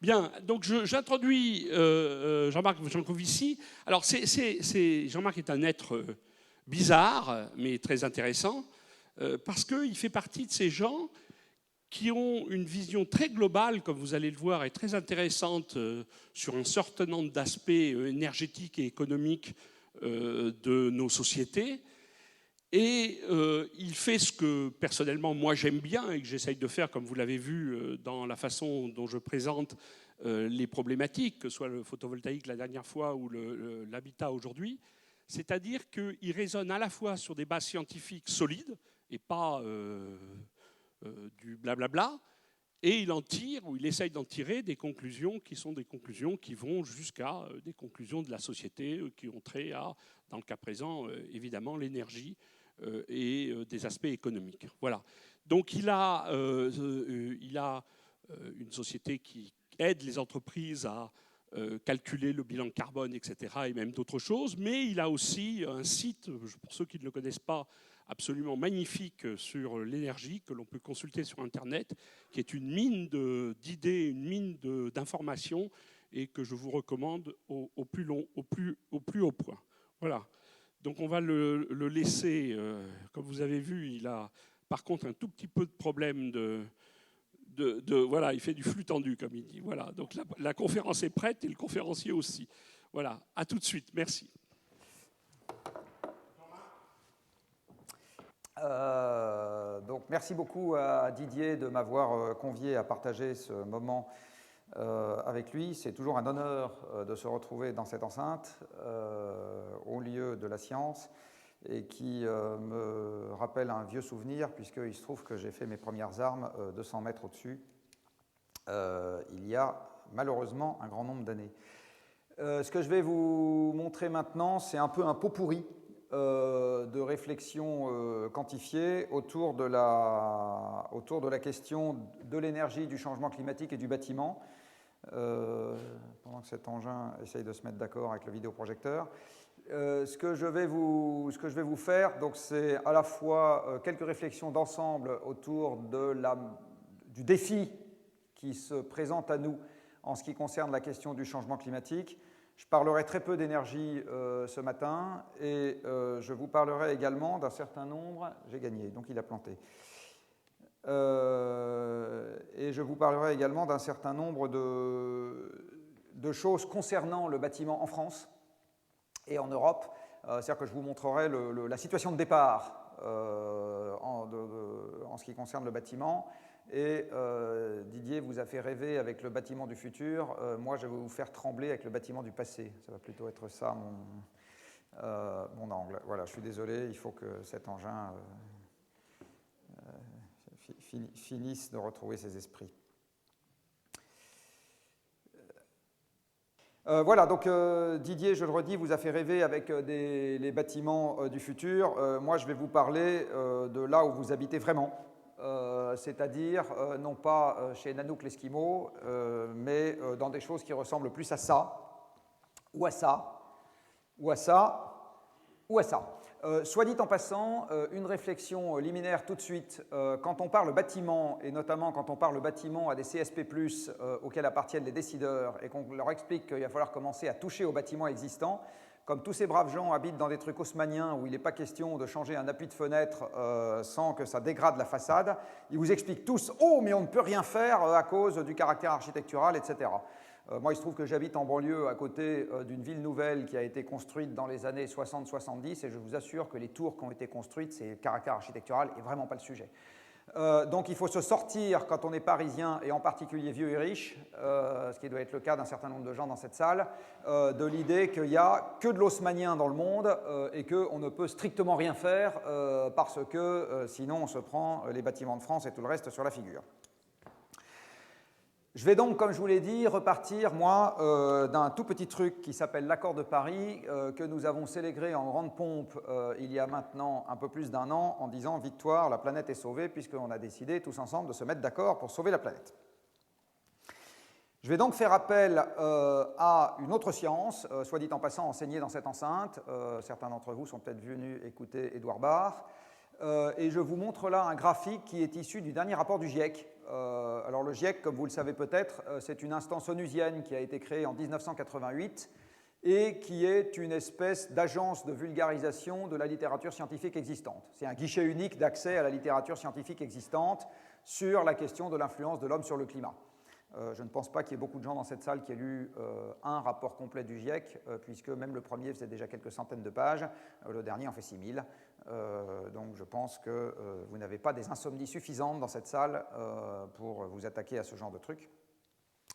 Bien, donc j'introduis Jean-Marc Jancovici. Alors, Jean-Marc est un être bizarre, mais très intéressant, parce qu'il fait partie de ces gens qui ont une vision très globale, comme vous allez le voir, et très intéressante sur un certain nombre d'aspects énergétiques et économiques de nos sociétés. Et il fait ce que, personnellement, moi j'aime bien et que j'essaye de faire, comme vous l'avez vu, dans la façon dont je présente les problématiques, que ce soit le photovoltaïque la dernière fois ou l'habitat aujourd'hui. C'est-à-dire qu'il raisonne à la fois sur des bases scientifiques solides et pas du blablabla, et il en tire, ou il essaye d'en tirer des conclusions qui sont des conclusions qui vont jusqu'à des conclusions de la société qui ont trait à, dans le cas présent, évidemment, l'énergie et des aspects économiques. Voilà. Donc il a une société qui aide les entreprises à calculer le bilan carbone, etc., et même d'autres choses, mais il a aussi un site, pour ceux qui ne le connaissent pas, absolument magnifique sur l'énergie que l'on peut consulter sur Internet, qui est une mine d'idées, une mine d'informations, et que je vous recommande au plus haut point. Voilà. Donc on va le laisser, comme vous avez vu, il a par contre un tout petit peu de problème voilà, il fait du flux tendu, comme il dit. Voilà, donc la conférence est prête et le conférencier aussi. Voilà, à tout de suite, merci. Donc merci beaucoup à Didier de m'avoir convié à partager ce moment avec lui. C'est toujours un honneur de se retrouver dans cette enceinte, au lieu de la science, et qui me rappelle un vieux souvenir, puisqu'il se trouve que j'ai fait mes premières armes 200 mètres au-dessus, il y a malheureusement un grand nombre d'années. Ce que je vais vous montrer maintenant, c'est un peu un pot pourri de réflexion quantifiée autour de la question de l'énergie, du changement climatique et du bâtiment, pendant que cet engin essaye de se mettre d'accord avec le vidéoprojecteur. Ce que je vais vous faire, donc, c'est à la fois quelques réflexions d'ensemble autour du défi qui se présente à nous en ce qui concerne la question du changement climatique. Je parlerai très peu d'énergie ce matin, et je vous parlerai également d'un certain nombre... J'ai gagné, donc il a planté. Et je vous parlerai également d'un certain nombre de choses concernant le bâtiment en France et en Europe. C'est-à-dire que je vous montrerai la situation de départ en ce qui concerne le bâtiment. Et Didier vous a fait rêver avec le bâtiment du futur. Moi, je vais vous faire trembler avec le bâtiment du passé. Ça va plutôt être ça mon angle. Voilà, je suis désolé, il faut que cet engin finisse de retrouver ses esprits. Voilà, donc Didier, je le redis, vous a fait rêver avec les bâtiments du futur. Moi, je vais vous parler de là où vous habitez vraiment. C'est-à-dire non pas chez Nanook l'Esquimau, mais dans des choses qui ressemblent plus à ça, ou à ça, ou à ça, ou à ça. Soit dit en passant, une réflexion liminaire tout de suite, quand on parle bâtiment, et notamment quand on parle bâtiment à des CSP+, auxquels appartiennent les décideurs, et qu'on leur explique qu'il va falloir commencer à toucher aux bâtiments existants, comme tous ces braves gens habitent dans des trucs haussmanniens où il n'est pas question de changer un appui de fenêtre sans que ça dégrade la façade, ils vous expliquent tous « Oh, mais on ne peut rien faire à cause du caractère architectural, etc. » Moi, il se trouve que j'habite en banlieue à côté d'une ville nouvelle qui a été construite dans les années 60-70, et je vous assure que les tours qui ont été construites, c'est caractère architectural et vraiment pas le sujet. Donc il faut se sortir, quand on est parisien, et en particulier vieux et riche, ce qui doit être le cas d'un certain nombre de gens dans cette salle, de l'idée qu'il n'y a que de l'haussmannien dans le monde et qu'on ne peut strictement rien faire parce que sinon on se prend les bâtiments de France et tout le reste sur la figure. Je vais donc, comme je vous l'ai dit, repartir, moi, d'un tout petit truc qui s'appelle l'accord de Paris, que nous avons célébré en grande pompe il y a maintenant un peu plus d'1 an, en disant « Victoire, la planète est sauvée », puisqu'on a décidé tous ensemble de se mettre d'accord pour sauver la planète. Je vais donc faire appel à une autre science, soit dit en passant enseignée dans cette enceinte. Certains d'entre vous sont peut-être venus écouter Édouard Baird. Et je vous montre là un graphique qui est issu du dernier rapport du GIEC alors le GIEC, comme vous le savez peut-être, c'est une instance onusienne qui a été créée en 1988 et qui est une espèce d'agence de vulgarisation de la littérature scientifique existante. C'est un guichet unique d'accès à la littérature scientifique existante sur la question de l'influence de l'homme sur le climat. Je ne pense pas qu'il y ait beaucoup de gens dans cette salle qui aient lu un rapport complet du GIEC, puisque même le premier faisait déjà quelques centaines de pages, le dernier en fait 6000. Donc je pense que vous n'avez pas des insomnies suffisantes dans cette salle pour vous attaquer à ce genre de trucs.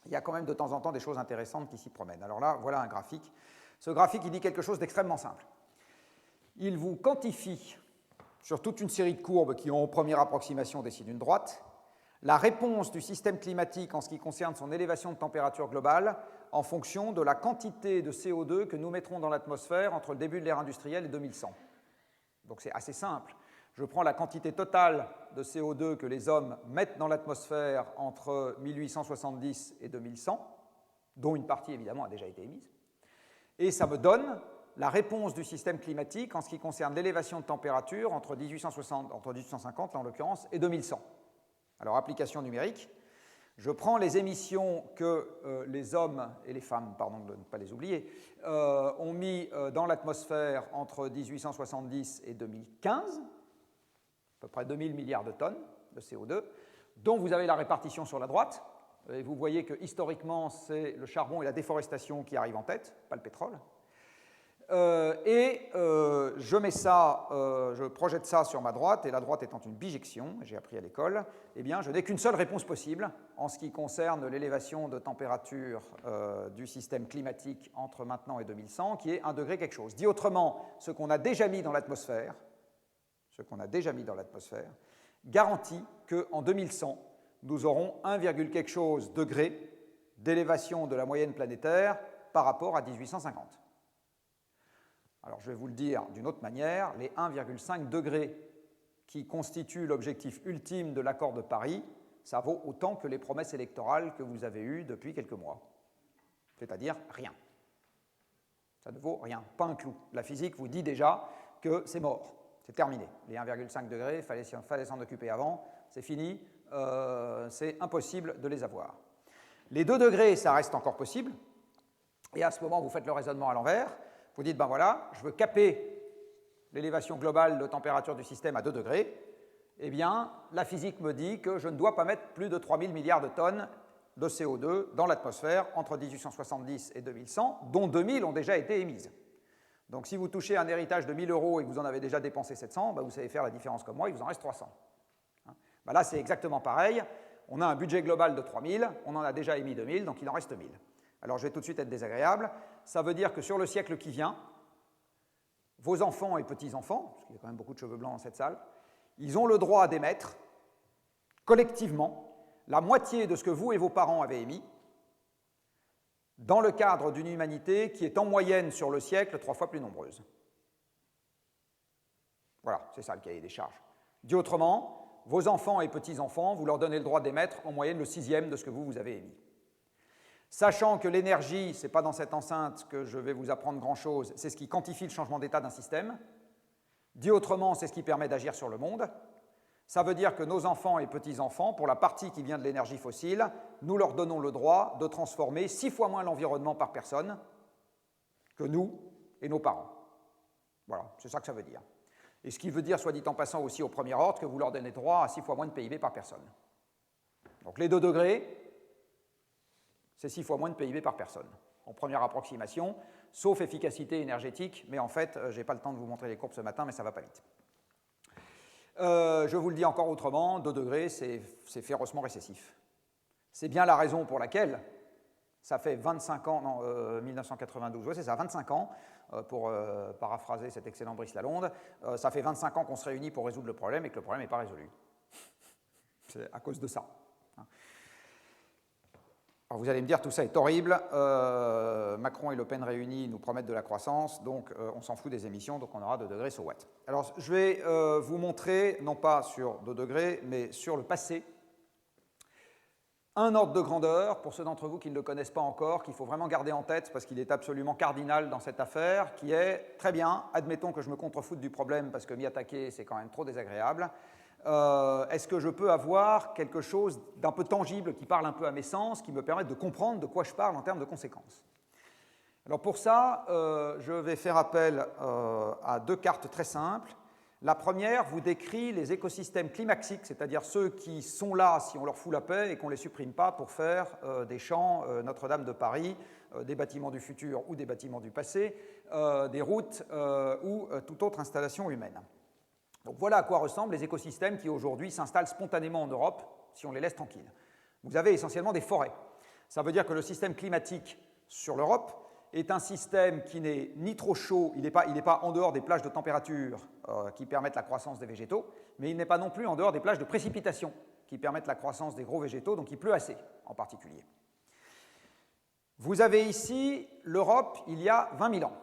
Il y a quand même de temps en temps des choses intéressantes qui s'y promènent. Alors là, voilà un graphique. Ce graphique, il dit quelque chose d'extrêmement simple. Il vous quantifie, sur toute une série de courbes qui ont, aux premières approximations, dessinent une droite, la réponse du système climatique en ce qui concerne son élévation de température globale en fonction de la quantité de CO2 que nous mettrons dans l'atmosphère entre le début de l'ère industrielle et 2100. Donc c'est assez simple. Je prends la quantité totale de CO2 que les hommes mettent dans l'atmosphère entre 1870 et 2100, dont une partie évidemment a déjà été émise, et ça me donne la réponse du système climatique en ce qui concerne l'élévation de température entre 1850 là, en l'occurrence, et 2100. Alors, application numérique, je prends les émissions que les hommes et les femmes, pardon de ne pas les oublier, ont mis dans l'atmosphère entre 1870 et 2015, à peu près 2000 milliards de tonnes de CO2, dont vous avez la répartition sur la droite. Et vous voyez que historiquement, c'est le charbon et la déforestation qui arrivent en tête, pas le pétrole. Je mets ça, je projette ça sur ma droite, et la droite étant une bijection, j'ai appris à l'école, eh bien, je n'ai qu'une seule réponse possible en ce qui concerne l'élévation de température du système climatique entre maintenant et 2100, qui est 1 degré quelque chose. Dit autrement, ce qu'on a déjà mis dans l'atmosphère, garantit qu'en 2100, nous aurons 1, quelque chose degré d'élévation de la moyenne planétaire par rapport à 1850. Alors je vais vous le dire d'une autre manière, les 1,5 degrés qui constituent l'objectif ultime de l'accord de Paris, ça vaut autant que les promesses électorales que vous avez eues depuis quelques mois. C'est-à-dire rien. Ça ne vaut rien, pas un clou. La physique vous dit déjà que c'est mort, c'est terminé. Les 1,5 degrés, il fallait s'en occuper avant, c'est fini, c'est impossible de les avoir. Les 2 degrés, ça reste encore possible, et à ce moment, vous faites le raisonnement à l'envers. Vous dites, ben voilà, je veux caper l'élévation globale de température du système à 2 degrés. Eh bien, la physique me dit que je ne dois pas mettre plus de 3000 milliards de tonnes de CO2 dans l'atmosphère entre 1870 et 2100, dont 2000 ont déjà été émises. Donc, si vous touchez un héritage de 1000 € et que vous en avez déjà dépensé 700, ben vous savez faire la différence comme moi, il vous en reste 300. Ben là, c'est exactement pareil. On a un budget global de 3000, on en a déjà émis 2000, donc il en reste 1000. Alors, je vais tout de suite être désagréable. Ça veut dire que sur le siècle qui vient, vos enfants et petits-enfants, parce qu'il y a quand même beaucoup de cheveux blancs dans cette salle, ils ont le droit d'émettre, collectivement, la moitié de ce que vous et vos parents avez émis, dans le cadre d'une humanité qui est en moyenne sur le siècle 3 fois plus nombreuse. Voilà, c'est ça le cahier des charges. Dit autrement, vos enfants et petits-enfants, vous leur donnez le droit d'émettre en moyenne le 6e de ce que vous avez émis. Sachant que l'énergie, ce n'est pas dans cette enceinte que je vais vous apprendre grand-chose, c'est ce qui quantifie le changement d'état d'un système. Dit autrement, c'est ce qui permet d'agir sur le monde. Ça veut dire que nos enfants et petits-enfants, pour la partie qui vient de l'énergie fossile, nous leur donnons le droit de transformer 6 fois moins l'environnement par personne que nous et nos parents. Voilà, c'est ça que ça veut dire. Et ce qui veut dire, soit dit en passant aussi au premier ordre, que vous leur donnez droit à 6 fois moins de PIB par personne. Donc les 2 degrés, c'est 6 fois moins de PIB par personne, en première approximation, sauf efficacité énergétique, mais en fait, je n'ai pas le temps de vous montrer les courbes ce matin, mais ça ne va pas vite. Je vous le dis encore autrement, 2 degrés, c'est férocement récessif. C'est bien la raison pour laquelle, ça fait 25 ans, non, 1992, oui, c'est ça, 25 ans, pour paraphraser cet excellent Brice Lalonde, ça fait 25 ans qu'on se réunit pour résoudre le problème et que le problème n'est pas résolu. C'est à cause de ça. Alors vous allez me dire, tout ça est horrible, Macron et Le Pen réunis nous promettent de la croissance, donc on s'en fout des émissions, donc on aura 2 degrés, so what. Alors je vais vous montrer, non pas sur 2 degrés, mais sur le passé, un ordre de grandeur, pour ceux d'entre vous qui ne le connaissent pas encore, qu'il faut vraiment garder en tête, parce qu'il est absolument cardinal dans cette affaire, qui est, très bien, admettons que je me contrefoute du problème, parce que m'y attaquer, c'est quand même trop désagréable, est-ce que je peux avoir quelque chose d'un peu tangible qui parle un peu à mes sens, qui me permette de comprendre de quoi je parle en termes de conséquences? Alors pour ça, je vais faire appel à deux cartes très simples. La première vous décrit les écosystèmes climatiques, c'est-à-dire ceux qui sont là si on leur fout la paix et qu'on ne les supprime pas pour faire des champs Notre-Dame de Paris, des bâtiments du futur ou des bâtiments du passé, des routes ou toute autre installation humaine. Donc voilà à quoi ressemblent les écosystèmes qui aujourd'hui s'installent spontanément en Europe si on les laisse tranquilles. Vous avez essentiellement des forêts. Ça veut dire que le système climatique sur l'Europe est un système qui n'est ni trop chaud, il n'est pas en dehors des plages de température qui permettent la croissance des végétaux, mais il n'est pas non plus en dehors des plages de précipitation qui permettent la croissance des gros végétaux, donc il pleut assez en particulier. Vous avez ici l'Europe il y a 20 000 ans.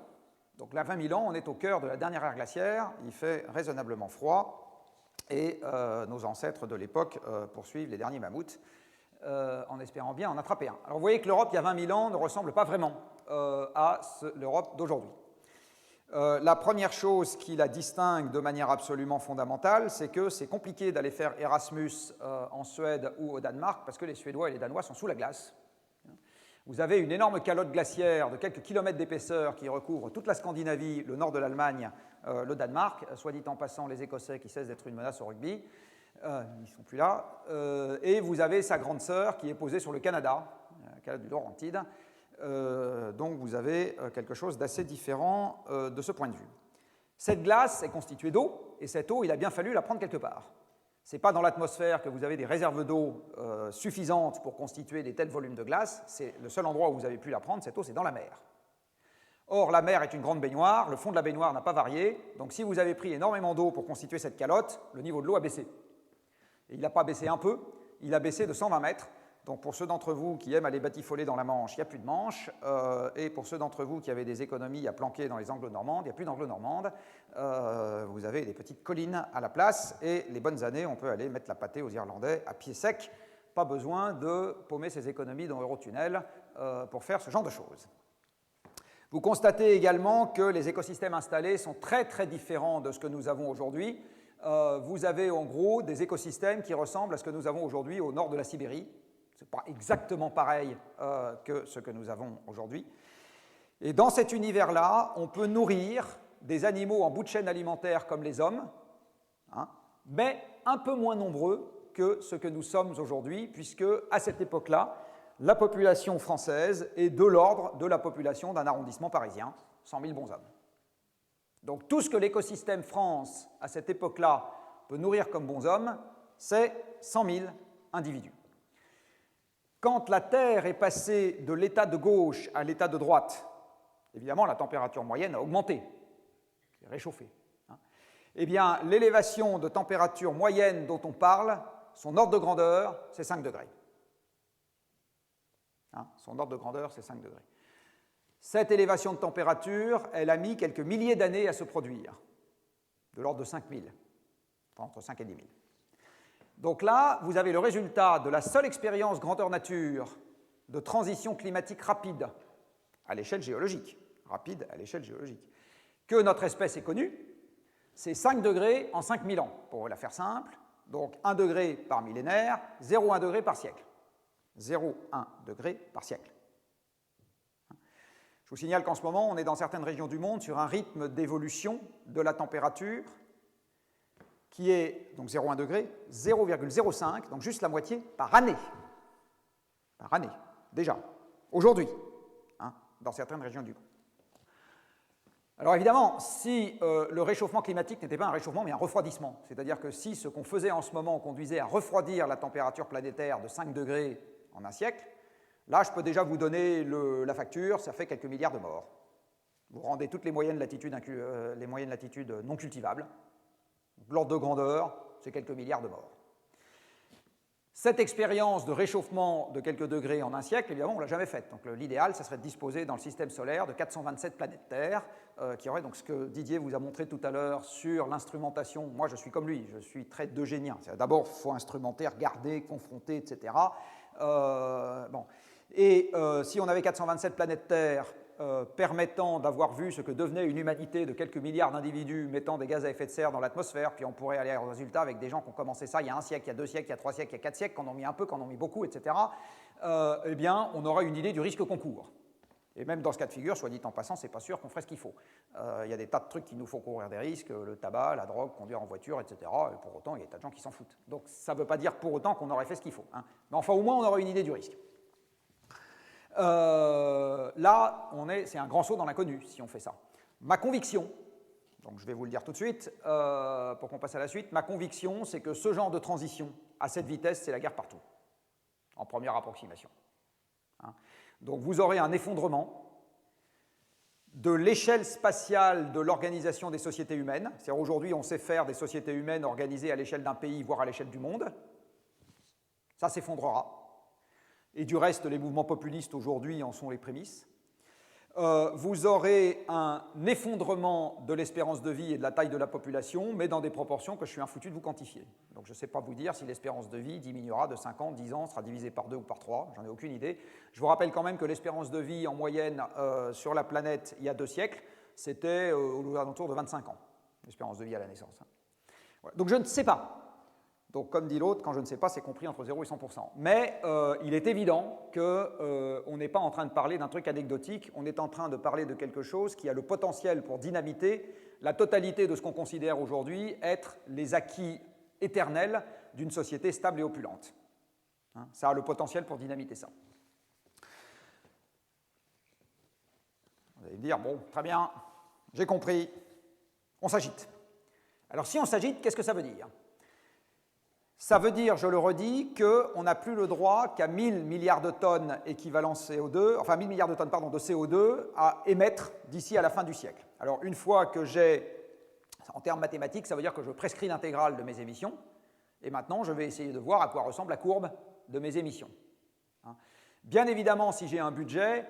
Donc là, 20 000 ans, on est au cœur de la dernière ère glaciaire, il fait raisonnablement froid, et nos ancêtres de l'époque poursuivent les derniers mammouths, en espérant bien en attraper un. Alors vous voyez que l'Europe il y a 20 000 ans ne ressemble pas vraiment à l'Europe d'aujourd'hui. La première chose qui la distingue de manière absolument fondamentale, c'est que c'est compliqué d'aller faire Erasmus en Suède ou au Danemark, parce que les Suédois et les Danois sont sous la glace. Vous avez une énorme calotte glaciaire de quelques kilomètres d'épaisseur qui recouvre toute la Scandinavie, le nord de l'Allemagne, le Danemark, soit dit en passant les Écossais qui cessent d'être une menace au rugby, ils ne sont plus là, et vous avez sa grande sœur qui est posée sur le Canada, le Canada du Laurentide, donc vous avez quelque chose d'assez différent de ce point de vue. Cette glace est constituée d'eau, et cette eau, il a bien fallu la prendre quelque part. Ce n'est pas dans l'atmosphère que vous avez des réserves d'eau suffisantes pour constituer des tels volumes de glace, c'est le seul endroit où vous avez pu la prendre, cette eau, c'est dans la mer. Or, la mer est une grande baignoire, le fond de la baignoire n'a pas varié, donc si vous avez pris énormément d'eau pour constituer cette calotte, le niveau de l'eau a baissé. Et il n'a pas baissé un peu, il a baissé de 120 mètres. Donc pour ceux d'entre vous qui aiment aller batifoler dans la Manche, il n'y a plus de Manche. Et pour ceux d'entre vous qui avaient des économies à planquer dans les Anglo-Normandes, il n'y a plus d'Anglo-Normandes. Vous avez des petites collines à la place. Et les bonnes années, on peut aller mettre la pâtée aux Irlandais à pied sec. Pas besoin de paumer ses économies dans Eurotunnel pour faire ce genre de choses. Vous constatez également que les écosystèmes installés sont très très différents de ce que nous avons aujourd'hui. Vous avez en gros des écosystèmes qui ressemblent à ce que nous avons aujourd'hui au nord de la Sibérie. Ce n'est pas exactement pareil que ce que nous avons aujourd'hui. Et dans cet univers-là, on peut nourrir des animaux en bout de chaîne alimentaire comme les hommes, mais un peu moins nombreux que ce que nous sommes aujourd'hui, puisque à cette époque-là, la population française est de l'ordre de la population d'un arrondissement parisien, 100 000 bons hommes. Donc tout ce que l'écosystème France, à cette époque-là, peut nourrir comme bons hommes, c'est 100 000 individus. Quand la Terre est passée de l'état de gauche à l'état de droite, évidemment, la température moyenne a augmenté, c'est réchauffé. Eh bien, l'élévation de température moyenne dont on parle, son ordre de grandeur, c'est 5 degrés. Son ordre de grandeur, c'est 5 degrés. Cette élévation de température, elle a mis quelques milliers d'années à se produire, de l'ordre de 5 000, entre 5 et 10 000. Donc là, vous avez le résultat de la seule expérience grandeur nature de transition climatique rapide à l'échelle géologique, que notre espèce ait connue, c'est 5 degrés en 5 000 ans, pour la faire simple, donc 1 degré par millénaire, 0,1 degré par siècle. 0,1 degré par siècle. Je vous signale qu'en ce moment, on est dans certaines régions du monde sur un rythme d'évolution de la température qui est, donc 0,1 degré, 0,05, donc juste la moitié par année. Par année, déjà, aujourd'hui, dans certaines régions du monde. Alors évidemment, si le réchauffement climatique n'était pas un réchauffement mais un refroidissement, c'est-à-dire que si ce qu'on faisait en ce moment conduisait à refroidir la température planétaire de 5 degrés en un siècle, là je peux déjà vous donner la facture, ça fait quelques milliards de morts. Vous rendez toutes les moyennes latitudes non cultivables. L'ordre de grandeur, c'est quelques milliards de morts. Cette expérience de réchauffement de quelques degrés en un siècle, évidemment, on ne l'a jamais faite. Donc l'idéal, ça serait de disposer dans le système solaire de 427 planètes Terre, qui auraient donc ce que Didier vous a montré tout à l'heure sur l'instrumentation. Moi, je suis comme lui, je suis très eugénien. D'abord, il faut instrumenter, regarder, confronter, etc. Si on avait 427 planètes Terre, permettant d'avoir vu ce que devenait une humanité de quelques milliards d'individus mettant des gaz à effet de serre dans l'atmosphère, puis on pourrait aller au résultat avec des gens qui ont commencé ça il y a 1 siècle, il y a 2 siècles, il y a 3 siècles, il y a 4 siècles, qui en ont mis un peu, qui en ont mis beaucoup, etc., eh bien, on aura une idée du risque qu'on court. Et même dans ce cas de figure, soit dit en passant, c'est pas sûr qu'on ferait ce qu'il faut. Il y a des tas de trucs qui nous font courir des risques, le tabac, la drogue, conduire en voiture, etc. Et pour autant, il y a des tas de gens qui s'en foutent. Donc ça ne veut pas dire pour autant qu'on aurait fait ce qu'il faut. Hein. Mais enfin, au moins, on aura une idée du risque. Là, c'est un grand saut dans l'inconnu si on fait ça. Ma conviction, donc je vais vous le dire tout de suite, pour qu'on passe à la suite, ma conviction, c'est que ce genre de transition à cette vitesse, c'est la guerre partout, en première approximation. Hein. Donc vous aurez un effondrement de l'échelle spatiale de l'organisation des sociétés humaines. C'est-à-dire aujourd'hui, on sait faire des sociétés humaines organisées à l'échelle d'un pays, voire à l'échelle du monde. Ça s'effondrera. Et du reste, les mouvements populistes aujourd'hui en sont les prémices. Vous aurez un effondrement de l'espérance de vie et de la taille de la population, mais dans des proportions que je suis infoutu de vous quantifier. Donc je ne sais pas vous dire si l'espérance de vie diminuera de 5 ans, 10 ans, sera divisée par 2 ou par 3, j'en ai aucune idée. Je vous rappelle quand même que l'espérance de vie en moyenne sur la planète il y a 2 siècles, c'était aux alentours de 25 ans, l'espérance de vie à la naissance. Voilà. Donc je ne sais pas. Donc, comme dit l'autre, quand je ne sais pas, c'est compris entre 0 et 100%. Mais il est évident qu'on n'est pas en train de parler d'un truc anecdotique, on est en train de parler de quelque chose qui a le potentiel pour dynamiter la totalité de ce qu'on considère aujourd'hui être les acquis éternels d'une société stable et opulente. Hein, ça a le potentiel pour dynamiter ça. Vous allez me dire, bon, très bien, j'ai compris, on s'agite. Alors, si on s'agite, qu'est-ce que ça veut dire ? Ça veut dire, je le redis, qu'on n'a plus le droit qu'à 1000 milliards de tonnes équivalent CO2, enfin 1000 milliards de tonnes pardon, de CO2 à émettre d'ici à la fin du siècle. Alors une fois que j'ai, en termes mathématiques, ça veut dire que je prescris l'intégrale de mes émissions, et maintenant je vais essayer de voir à quoi ressemble la courbe de mes émissions. Bien évidemment, si j'ai un budget,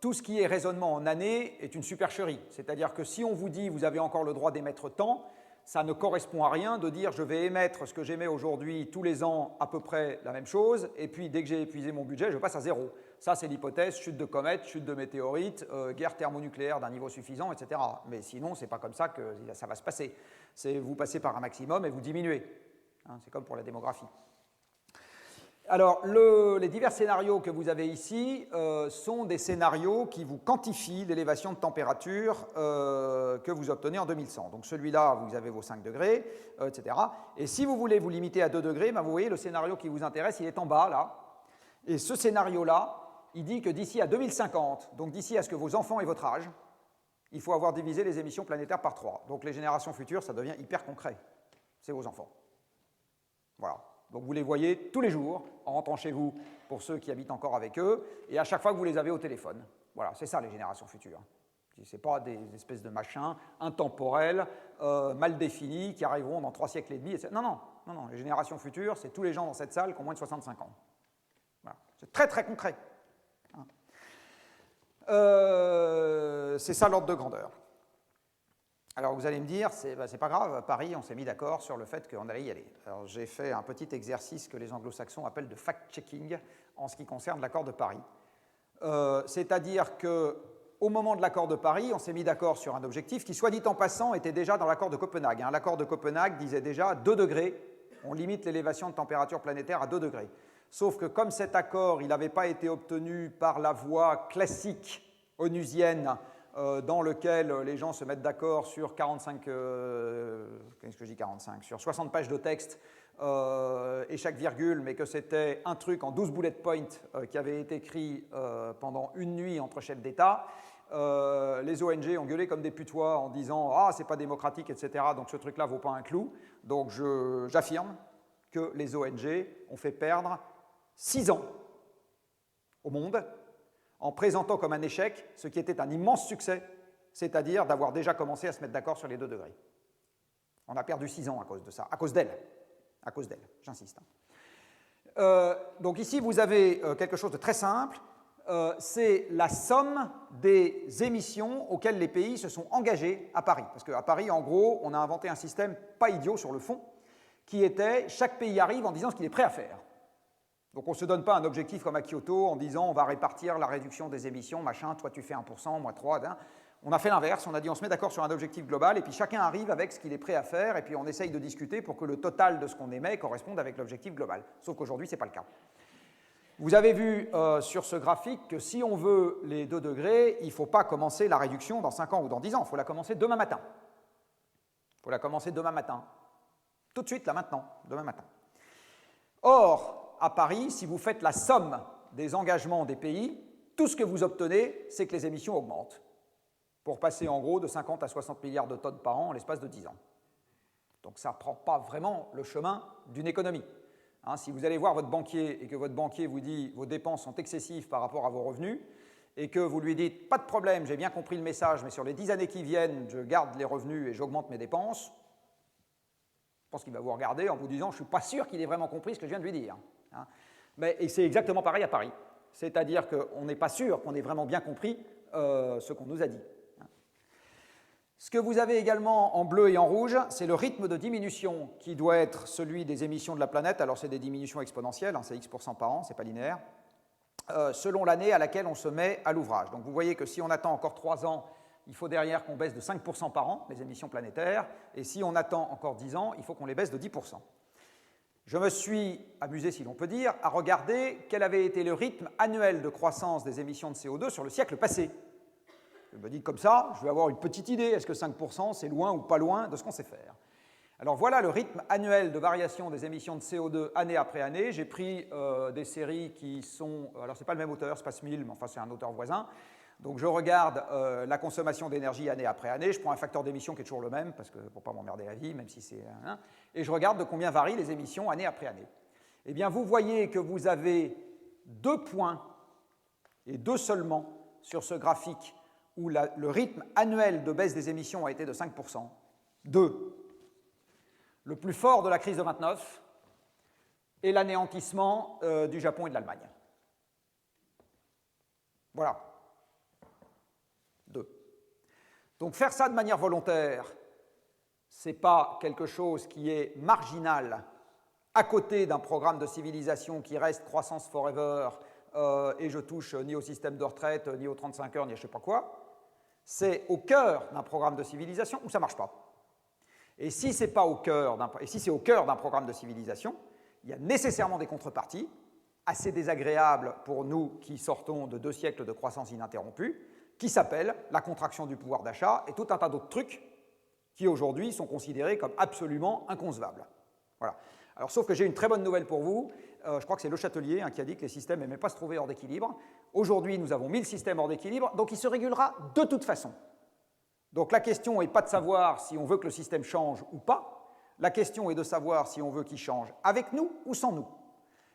tout ce qui est raisonnement en année est une supercherie. C'est-à-dire que si on vous dit vous avez encore le droit d'émettre tant, ça ne correspond à rien de dire je vais émettre ce que j'émets aujourd'hui tous les ans à peu près la même chose, et puis dès que j'ai épuisé mon budget, je passe à 0. Ça, c'est l'hypothèse chute de comètes, chute de météorites, guerre thermonucléaire d'un niveau suffisant, etc. Mais sinon, ce n'est pas comme ça que ça va se passer. C'est vous passez par un maximum et vous diminuez. Hein, c'est comme pour la démographie. Alors, les divers scénarios que vous avez ici sont des scénarios qui vous quantifient l'élévation de température que vous obtenez en 2100. Donc celui-là, vous avez vos 5 degrés, etc. Et si vous voulez vous limiter à 2 degrés, ben vous voyez, le scénario qui vous intéresse, il est en bas, là. Et ce scénario-là, il dit que d'ici à 2050, donc d'ici à ce que vos enfants aient votre âge, il faut avoir divisé les émissions planétaires par 3. Donc les générations futures, ça devient hyper concret. C'est vos enfants. Voilà. Donc vous les voyez tous les jours, en rentrant chez vous, pour ceux qui habitent encore avec eux, et à chaque fois que vous les avez au téléphone. Voilà, c'est ça les générations futures. Ce n'est pas des espèces de machins intemporels, mal définis, qui arriveront dans 3 siècles et demi. Non, les générations futures, c'est tous les gens dans cette salle qui ont moins de 65 ans. Voilà. C'est très très concret. Hein. C'est ça l'ordre de grandeur. Alors vous allez me dire, c'est pas grave, à Paris, on s'est mis d'accord sur le fait qu'on allait y aller. Alors j'ai fait un petit exercice que les anglo-saxons appellent de fact-checking en ce qui concerne l'accord de Paris. C'est-à-dire qu'au moment de l'accord de Paris, on s'est mis d'accord sur un objectif qui, soit dit en passant, était déjà dans l'accord de Copenhague. Hein. L'accord de Copenhague disait déjà 2 degrés, on limite l'élévation de température planétaire à 2 degrés. Sauf que comme cet accord, il n'avait pas été obtenu par la voie classique onusienne, dans lequel les gens se mettent d'accord sur 45, qu'est-ce que je dis 45, sur 60 pages de texte et chaque virgule, mais que c'était un truc en 12 bullet points qui avait été écrit pendant une nuit entre chefs d'État. Les ONG ont gueulé comme des putois en disant « Ah, c'est pas démocratique, etc. » Donc ce truc-là vaut pas un clou. Donc j'affirme que les ONG ont fait perdre 6 ans au monde en présentant comme un échec ce qui était un immense succès, c'est-à-dire d'avoir déjà commencé à se mettre d'accord sur les 2 degrés. On a perdu 6 ans à cause de ça, à cause d'elle, j'insiste. Donc ici, vous avez quelque chose de très simple, c'est la somme des émissions auxquelles les pays se sont engagés à Paris. Parce qu'à Paris, en gros, on a inventé un système pas idiot sur le fond, qui était chaque pays arrive en disant ce qu'il est prêt à faire. Donc on ne se donne pas un objectif comme à Kyoto en disant on va répartir la réduction des émissions, machin, toi tu fais 1%, moi 3%. Hein. On a fait l'inverse, on a dit on se met d'accord sur un objectif global et puis chacun arrive avec ce qu'il est prêt à faire et puis on essaye de discuter pour que le total de ce qu'on émet corresponde avec l'objectif global. Sauf qu'aujourd'hui, ce n'est pas le cas. Vous avez vu sur ce graphique que si on veut les 2 degrés, il ne faut pas commencer la réduction dans 5 ans ou dans 10 ans, il faut la commencer demain matin. Il faut la commencer demain matin. Tout de suite, là maintenant, demain matin. Or, à Paris, si vous faites la somme des engagements des pays, tout ce que vous obtenez, c'est que les émissions augmentent, pour passer en gros de 50 à 60 milliards de tonnes par an en l'espace de 10 ans. Donc ça ne prend pas vraiment le chemin d'une économie. Hein, si vous allez voir votre banquier et que votre banquier vous dit vos dépenses sont excessives par rapport à vos revenus, et que vous lui dites pas de problème, j'ai bien compris le message, mais sur les 10 années qui viennent, je garde les revenus et j'augmente mes dépenses, je pense qu'il va vous regarder en vous disant je ne suis pas sûr qu'il ait vraiment compris ce que je viens de lui dire. Hein. Et c'est exactement pareil à Paris. C'est-à-dire qu'on n'est pas sûr qu'on ait vraiment bien compris ce qu'on nous a dit. Ce que vous avez également en bleu et en rouge, c'est le rythme de diminution qui doit être celui des émissions de la planète. Alors c'est des diminutions exponentielles, hein, c'est X% par an, ce n'est pas linéaire, selon l'année à laquelle on se met à l'ouvrage. Donc vous voyez que si on attend encore 3 ans, il faut derrière qu'on baisse de 5% par an, les émissions planétaires, et si on attend encore 10 ans, il faut qu'on les baisse de 10%. Je me suis amusé, si l'on peut dire, à regarder quel avait été le rythme annuel de croissance des émissions de CO2 sur le siècle passé. Je me dis comme ça, je vais avoir une petite idée, est-ce que 5% c'est loin ou pas loin de ce qu'on sait faire. Alors voilà le rythme annuel de variation des émissions de CO2 année après année. J'ai pris des séries qui sont, alors c'est pas le même auteur, c'est pas SMIL, mais enfin c'est un auteur voisin. Donc je regarde la consommation d'énergie année après année, je prends un facteur d'émission qui est toujours le même, parce que pour ne pas m'emmerder la vie, même si c'est un, et je regarde de combien varient les émissions année après année. Eh bien vous voyez que vous avez 2 points, et 2 seulement, sur ce graphique, où le rythme annuel de baisse des émissions a été de 5%. 2. Le plus fort de la crise de 29 et l'anéantissement du Japon et de l'Allemagne. Voilà. 2. Donc faire ça de manière volontaire, ce n'est pas quelque chose qui est marginal à côté d'un programme de civilisation qui reste croissance forever et je touche ni au système de retraite, ni aux 35 heures, ni à je ne sais pas quoi. C'est au cœur d'un programme de civilisation où ça ne marche pas. Et si c'est au cœur d'un programme de civilisation, il y a nécessairement des contreparties assez désagréables pour nous qui sortons de 2 siècles de croissance ininterrompue, qui s'appellent la contraction du pouvoir d'achat et tout un tas d'autres trucs qui aujourd'hui sont considérés comme absolument inconcevables. Voilà. Alors, sauf que j'ai une très bonne nouvelle pour vous. Je crois que c'est Le Chatelier qui a dit que les systèmes n'aimaient pas se trouver hors d'équilibre. Aujourd'hui, nous avons mis le système hors d'équilibre, donc il se régulera de toute façon. Donc la question n'est pas de savoir si on veut que le système change ou pas. La question est de savoir si on veut qu'il change avec nous ou sans nous.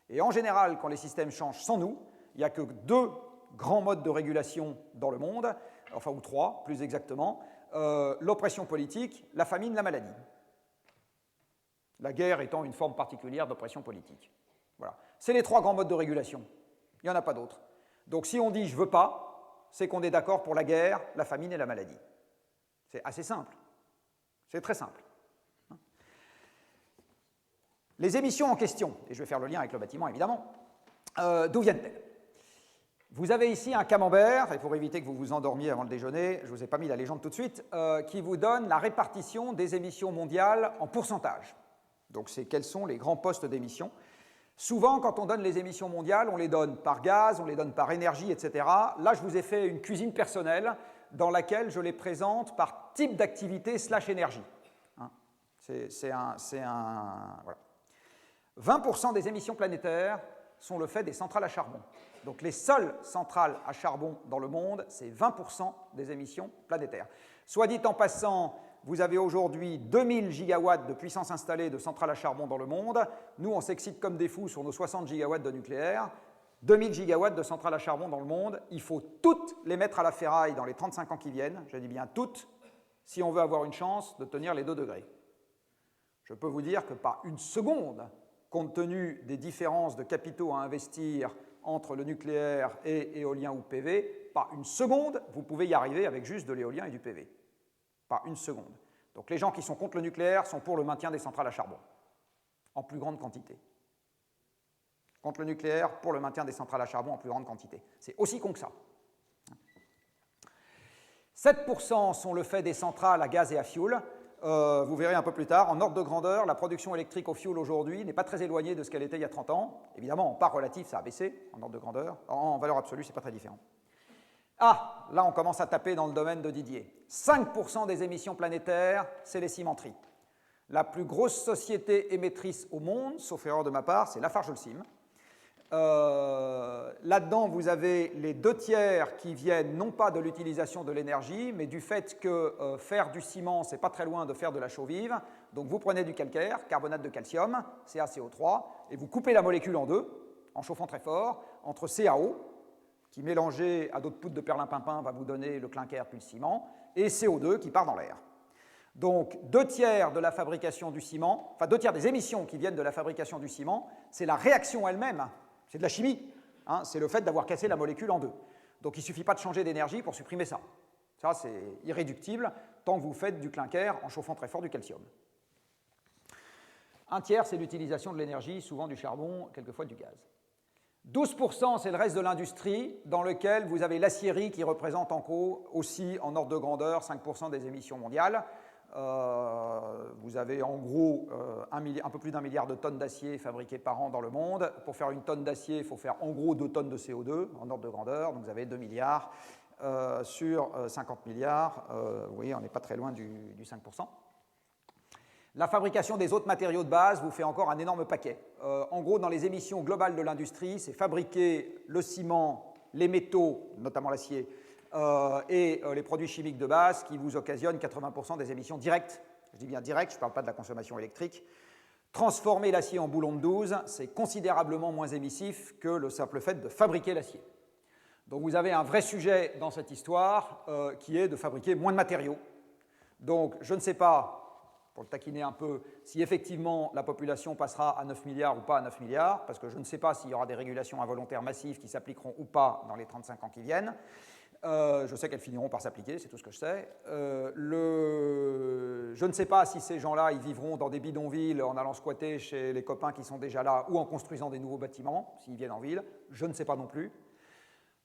Et en général, quand les systèmes changent sans nous, il n'y a que 2 grands modes de régulation dans le monde, enfin ou 3 plus exactement, l'oppression politique, la famine, la maladie. La guerre étant une forme particulière d'oppression politique. Voilà. C'est les 3 grands modes de régulation. Il n'y en a pas d'autres. Donc si on dit « je ne veux pas », c'est qu'on est d'accord pour la guerre, la famine et la maladie. C'est assez simple. C'est très simple. Les émissions en question, et je vais faire le lien avec le bâtiment évidemment, d'où viennent-elles? Vous avez ici un camembert, et pour éviter que vous vous endormiez avant le déjeuner, je ne vous ai pas mis la légende tout de suite, qui vous donne la répartition des émissions mondiales en pourcentage. Donc c'est quels sont les grands postes d'émissions. Souvent, quand on donne les émissions mondiales, on les donne par gaz, on les donne par énergie, etc. Là, je vous ai fait une cuisine personnelle dans laquelle je les présente par type d'activité / énergie. Hein, voilà. 20% des émissions planétaires sont le fait des centrales à charbon. Donc les seules centrales à charbon dans le monde, c'est 20% des émissions planétaires. Soit dit en passant, vous avez aujourd'hui 2000 gigawatts de puissance installée de centrales à charbon dans le monde. Nous, on s'excite comme des fous sur nos 60 gigawatts de nucléaire. 2000 gigawatts de centrales à charbon dans le monde. Il faut toutes les mettre à la ferraille dans les 35 ans qui viennent. Je dis bien toutes, si on veut avoir une chance de tenir les 2 degrés. Je peux vous dire que pas une seconde, compte tenu des différences de capitaux à investir entre le nucléaire et éolien ou PV, pas une seconde, vous pouvez y arriver avec juste de l'éolien et du PV. Pas une seconde. Donc les gens qui sont contre le nucléaire sont pour le maintien des centrales à charbon, en plus grande quantité. contre le nucléaire pour le maintien des centrales à charbon en plus grande quantité. C'est aussi con que ça. 7% sont le fait des centrales à gaz et à fioul. Vous verrez un peu plus tard, en ordre de grandeur, la production électrique au fioul aujourd'hui n'est pas très éloignée de ce qu'elle était il y a 30 ans. Évidemment, en part relative, ça a baissé, en ordre de grandeur. En valeur absolue, ce n'est pas très différent. Ah, là, on commence à taper dans le domaine de Didier. 5% des émissions planétaires, c'est les cimenteries. La plus grosse société émettrice au monde, sauf erreur de ma part, c'est Lafarge-Holcim. Là-dedans, vous avez les 2/3 qui viennent non pas de l'utilisation de l'énergie, mais du fait que faire du ciment, c'est pas très loin de faire de la chaux vive. Donc vous prenez du calcaire, carbonate de calcium, CaCO3, et vous coupez la molécule en deux, en chauffant très fort, entre CaO, qui mélangé à d'autres poudres de perlimpinpin va vous donner le clinker puis le ciment, et CO2 qui part dans l'air. Donc 2/3 de la fabrication du ciment, enfin 2/3 des émissions qui viennent de la fabrication du ciment, c'est la réaction elle-même. C'est de la chimie, hein, c'est le fait d'avoir cassé la molécule en deux. Donc il ne suffit pas de changer d'énergie pour supprimer ça. Ça, c'est irréductible tant que vous faites du clinker en chauffant très fort du calcium. 1/3, c'est l'utilisation de l'énergie, souvent du charbon, quelquefois du gaz. 12%, c'est le reste de l'industrie, dans lequel vous avez l'acierie qui représente en gros aussi, en ordre de grandeur, 5% des émissions mondiales. Vous avez en gros un peu plus d'1 milliard de tonnes d'acier fabriquées par an dans le monde. Pour faire une tonne d'acier, il faut faire en gros 2 tonnes de CO2 en ordre de grandeur. Donc vous avez 2 milliards sur 50 milliards. Vous voyez, on n'est pas très loin du 5%. La fabrication des autres matériaux de base vous fait encore un énorme paquet. En gros, dans les émissions globales de l'industrie, c'est fabriquer le ciment, les métaux, notamment l'acier, et les produits chimiques de base qui vous occasionnent 80% des émissions directes. Je dis bien directes, je ne parle pas de la consommation électrique. Transformer l'acier en boulon de 12, c'est considérablement moins émissif que le simple fait de fabriquer l'acier. Donc vous avez un vrai sujet dans cette histoire qui est de fabriquer moins de matériaux. Donc je ne sais pas, pour le taquiner un peu, si effectivement la population passera à 9 milliards ou pas à 9 milliards, parce que je ne sais pas s'il y aura des régulations involontaires massives qui s'appliqueront ou pas dans les 35 ans qui viennent. Je sais qu'elles finiront par s'appliquer, c'est tout ce que je sais. Je ne sais pas si ces gens-là, ils vivront dans des bidonvilles en allant squatter chez les copains qui sont déjà là ou en construisant des nouveaux bâtiments, s'ils viennent en ville. Je ne sais pas non plus.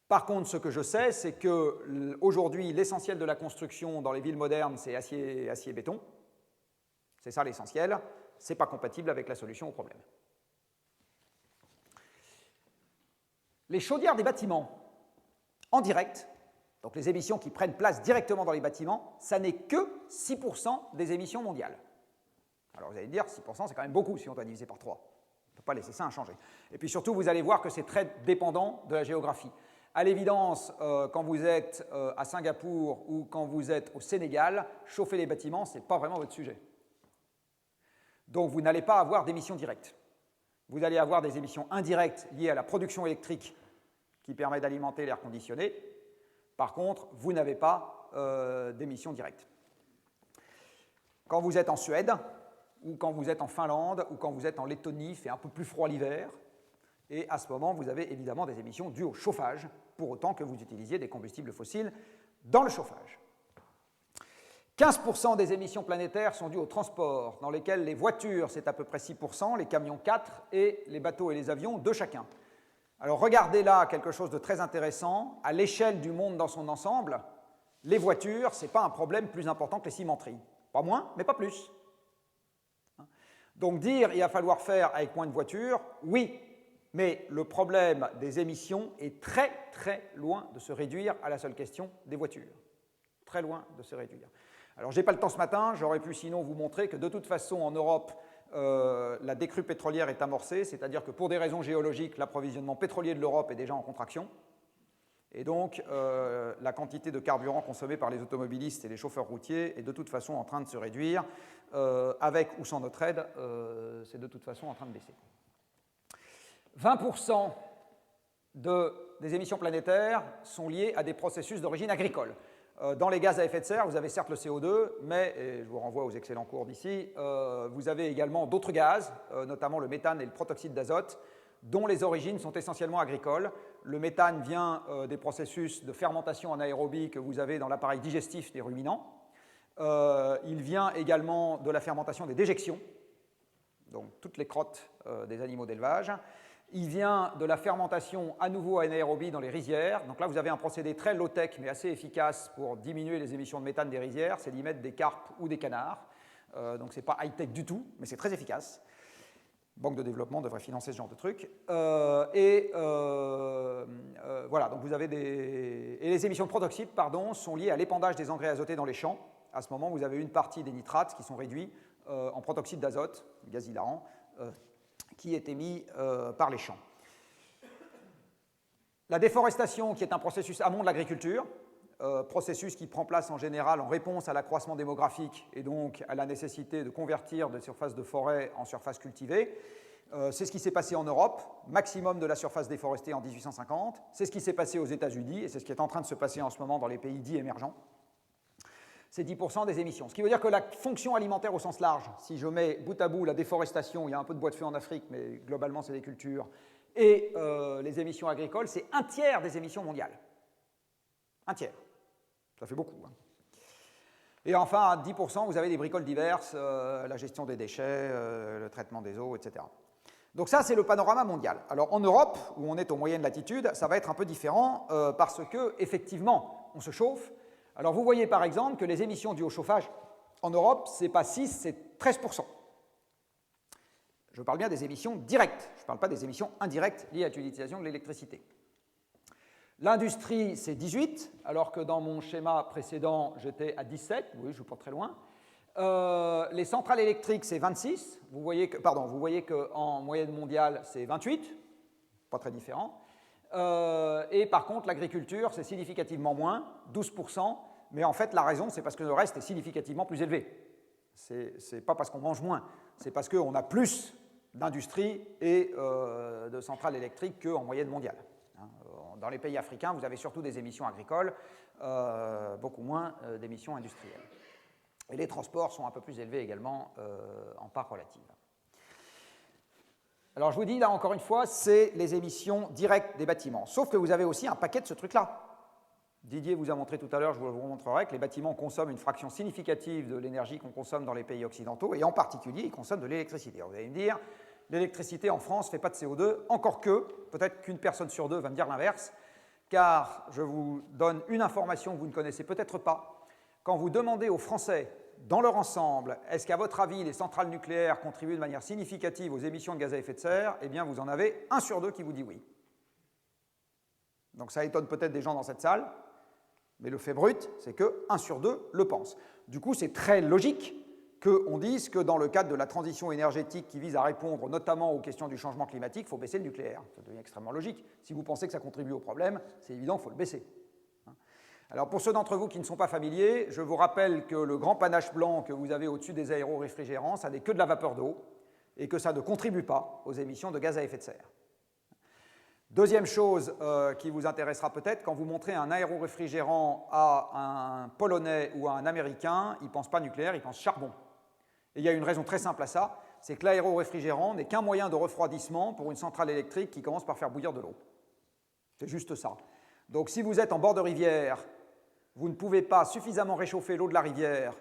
Par contre, ce que je sais, c'est qu'aujourd'hui, l'essentiel de la construction dans les villes modernes, c'est acier-béton. C'est ça l'essentiel. Ce n'est pas compatible avec la solution au problème. Les chaudières des bâtiments en direct, donc les émissions qui prennent place directement dans les bâtiments, ça n'est que 6% des émissions mondiales. Alors vous allez me dire, 6% c'est quand même beaucoup si on doit diviser par 3. On ne peut pas laisser ça inchangé. Et puis surtout, vous allez voir que c'est très dépendant de la géographie. À l'évidence, quand vous êtes à Singapour ou quand vous êtes au Sénégal, chauffer les bâtiments, ce n'est pas vraiment votre sujet. Donc vous n'allez pas avoir d'émissions directes. Vous allez avoir des émissions indirectes liées à la production électrique qui permet d'alimenter l'air conditionné. Par contre, vous n'avez pas d'émissions directes. Quand vous êtes en Suède, ou quand vous êtes en Finlande, ou quand vous êtes en Lettonie, il fait un peu plus froid l'hiver, et à ce moment, vous avez évidemment des émissions dues au chauffage, pour autant que vous utilisiez des combustibles fossiles dans le chauffage. 15% des émissions planétaires sont dues au transport, dans lesquelles les voitures, c'est à peu près 6%, les camions 4%, et les bateaux et les avions, 2 chacun. Alors regardez là quelque chose de très intéressant. À l'échelle du monde dans son ensemble, les voitures, ce n'est pas un problème plus important que les cimenteries. Pas moins, mais pas plus. Donc dire il va falloir faire avec moins de voitures, oui, mais le problème des émissions est très très loin de se réduire à la seule question des voitures. Très loin de se réduire. Alors je n'ai pas le temps ce matin, j'aurais pu sinon vous montrer que de toute façon en Europe, la décrue pétrolière est amorcée, c'est-à-dire que pour des raisons géologiques, l'approvisionnement pétrolier de l'Europe est déjà en contraction. Et donc, la quantité de carburant consommée par les automobilistes et les chauffeurs routiers est de toute façon en train de se réduire. Avec ou sans notre aide, c'est de toute façon en train de baisser. 20% des émissions planétaires sont liées à des processus d'origine agricole. Dans les gaz à effet de serre, vous avez certes le CO2, mais, et je vous renvoie aux excellents cours d'ici, vous avez également d'autres gaz, notamment le méthane et le protoxyde d'azote, dont les origines sont essentiellement agricoles. Le méthane vient des processus de fermentation anaérobie que vous avez dans l'appareil digestif des ruminants. Il vient également de la fermentation des déjections, donc toutes les crottes des animaux d'élevage. il vient de la fermentation à nouveau anaérobie dans les rizières. Donc là, vous avez un procédé très low-tech, mais assez efficace pour diminuer les émissions de méthane des rizières, c'est d'y mettre des carpes ou des canards. Donc ce n'est pas high-tech du tout, mais c'est très efficace. Banque de développement devrait financer ce genre de truc. Voilà, donc vous avez des... Et les émissions de protoxyde, pardon, sont liées à l'épandage des engrais azotés dans les champs. À ce moment, vous avez une partie des nitrates qui sont réduits en protoxyde d'azote, gaz hilarant, qui est émis par les champs. La déforestation, qui est un processus amont de l'agriculture, processus qui prend place en général en réponse à l'accroissement démographique et donc à la nécessité de convertir des surfaces de forêt en surfaces cultivées. C'est ce qui s'est passé en Europe, maximum de la surface déforestée en 1850. C'est ce qui s'est passé aux États-Unis et c'est ce qui est en train de se passer en ce moment dans les pays dits émergents. C'est 10% des émissions. Ce qui veut dire que la fonction alimentaire au sens large, si je mets bout à bout la déforestation, il y a un peu de bois de feu en Afrique, mais globalement c'est des cultures, et les émissions agricoles, c'est un tiers des émissions mondiales. Un tiers. Ça fait beaucoup. Hein. Et enfin, à 10%, vous avez des bricoles diverses, la gestion des déchets, le traitement des eaux, etc. Donc ça, c'est le panorama mondial. Alors en Europe, où on est aux moyennes latitudes, ça va être un peu différent parce que, effectivement, on se chauffe. Alors vous voyez par exemple que les émissions dues au chauffage en Europe, ce n'est pas 6, c'est 13%. Je parle bien des émissions directes, je ne parle pas des émissions indirectes liées à l'utilisation de l'électricité. L'industrie, c'est 18, alors que dans mon schéma précédent, j'étais à 17, oui, je ne suis pas très loin. Les centrales électriques, c'est 26, vous voyez qu'en moyenne mondiale, c'est 28, pas très différent. Et par contre, l'agriculture, c'est significativement moins, 12%, mais en fait, la raison, c'est parce que le reste est significativement plus élevé. C'est pas parce qu'on mange moins, c'est parce qu'on a plus d'industrie et de centrales électriques qu'en moyenne mondiale. Dans les pays africains, vous avez surtout des émissions agricoles, beaucoup moins d'émissions industrielles. Et les transports sont un peu plus élevés également en part relative. Alors je vous dis, là encore une fois, c'est les émissions directes des bâtiments. Sauf que vous avez aussi un paquet de ce truc-là. Didier vous a montré tout à l'heure, je vous montrerai, que les bâtiments consomment une fraction significative de l'énergie qu'on consomme dans les pays occidentaux, et en particulier, ils consomment de l'électricité. Alors vous allez me dire, l'électricité en France ne fait pas de CO2, encore que, peut-être qu'une personne sur deux va me dire l'inverse, car je vous donne une information que vous ne connaissez peut-être pas. Quand vous demandez aux Français, dans leur ensemble, est-ce qu'à votre avis, les centrales nucléaires contribuent de manière significative aux émissions de gaz à effet de serre, eh bien, vous en avez 1 sur 2 qui vous dit oui. Donc ça étonne peut-être des gens dans cette salle, mais le fait brut, c'est que 1 sur 2 le pense. Du coup, c'est très logique qu'on dise que dans le cadre de la transition énergétique qui vise à répondre notamment aux questions du changement climatique, il faut baisser le nucléaire. Ça devient extrêmement logique. Si vous pensez que ça contribue au problème, c'est évident qu'il faut le baisser. Alors pour ceux d'entre vous qui ne sont pas familiers, je vous rappelle que le grand panache blanc que vous avez au-dessus des aéroréfrigérants, ça n'est que de la vapeur d'eau et que ça ne contribue pas aux émissions de gaz à effet de serre. Deuxième chose qui vous intéressera peut-être, quand vous montrez un aéroréfrigérant à un Polonais ou à un Américain, ils ne pensent pas nucléaire, ils pensent charbon. Et il y a une raison très simple à ça, c'est que l'aéroréfrigérant n'est qu'un moyen de refroidissement pour une centrale électrique qui commence par faire bouillir de l'eau. C'est juste ça. Donc si vous êtes en bord de rivière, vous ne pouvez pas suffisamment réchauffer l'eau de la rivière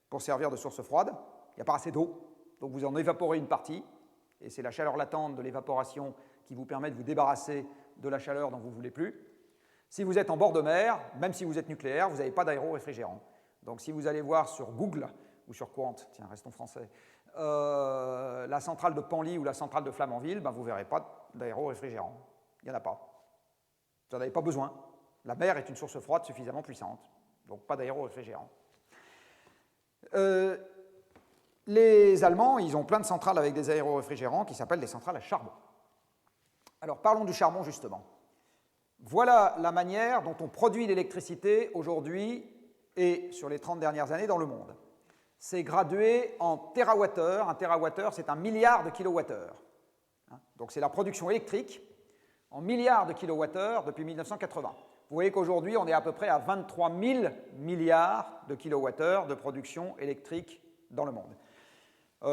pour servir de source froide, il n'y a pas assez d'eau, donc vous en évaporez une partie, et c'est la chaleur latente de l'évaporation qui vous permet de vous débarrasser de la chaleur dont vous ne voulez plus. Si vous êtes en bord de mer, même si vous êtes nucléaire, vous n'avez pas d'aéroréfrigérant. Donc si vous allez voir sur Google, ou sur Quant, tiens, restons français, la centrale de Penly ou la centrale de Flamanville, ben, vous ne verrez pas d'aéroréfrigérant. Il n'y en a pas. Vous n'en avez pas besoin. La mer est une source froide suffisamment puissante, donc pas d'aéroréfrigérant. Les Allemands, ils ont plein de centrales avec des aéroréfrigérants qui s'appellent des centrales à charbon. Alors parlons du charbon justement. Voilà la manière dont on produit l'électricité aujourd'hui et sur les 30 dernières années dans le monde. C'est gradué en térawattheure. Un térawattheure, c'est 1 milliard de kilowattheures. Donc c'est la production électrique en milliards de kilowattheures depuis 1980. Vous voyez qu'aujourd'hui, on est à peu près à 23 000 milliards de kilowattheures de production électrique dans le monde.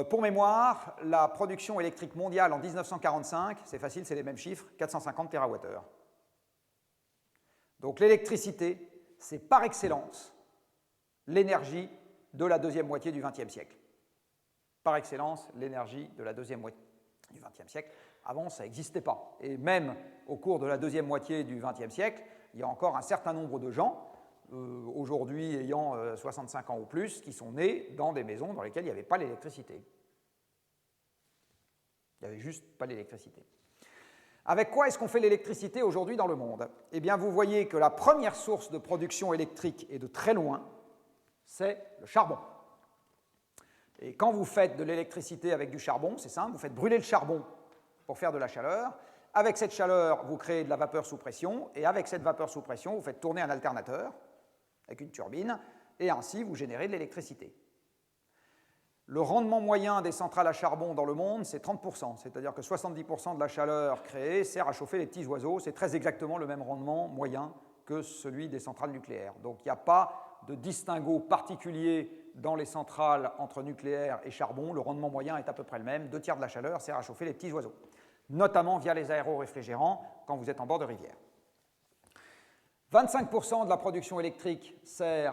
Pour mémoire, la production électrique mondiale en 1945, c'est facile, c'est les mêmes chiffres, 450 térawattheures. Donc l'électricité, c'est par excellence l'énergie de la deuxième moitié du XXe siècle. Par excellence, l'énergie de la deuxième moitié. du XXe siècle. Avant, ça n'existait pas. Et même au cours de la deuxième moitié du XXe siècle, il y a encore un certain nombre de gens, aujourd'hui ayant 65 ans ou plus, qui sont nés dans des maisons dans lesquelles il n'y avait pas l'électricité. Il n'y avait juste pas l'électricité. Avec quoi est-ce qu'on fait l'électricité aujourd'hui dans le monde? Eh bien, vous voyez que la première source de production électrique, et de très loin, c'est le charbon. Et quand vous faites de l'électricité avec du charbon, c'est simple, vous faites brûler le charbon pour faire de la chaleur. Avec cette chaleur, vous créez de la vapeur sous pression, et avec cette vapeur sous pression, vous faites tourner un alternateur avec une turbine, et ainsi vous générez de l'électricité. Le rendement moyen des centrales à charbon dans le monde, c'est 30%, c'est-à-dire que 70% de la chaleur créée sert à chauffer les petits oiseaux. C'est très exactement le même rendement moyen que celui des centrales nucléaires. Donc il n'y a pas de distinguo particulier dans les centrales entre nucléaire et charbon. Le rendement moyen est à peu près le même. 2/3 de la chaleur sert à chauffer les petits oiseaux, notamment via les aéroréfrigérants quand vous êtes en bord de rivière. 25% de la production électrique est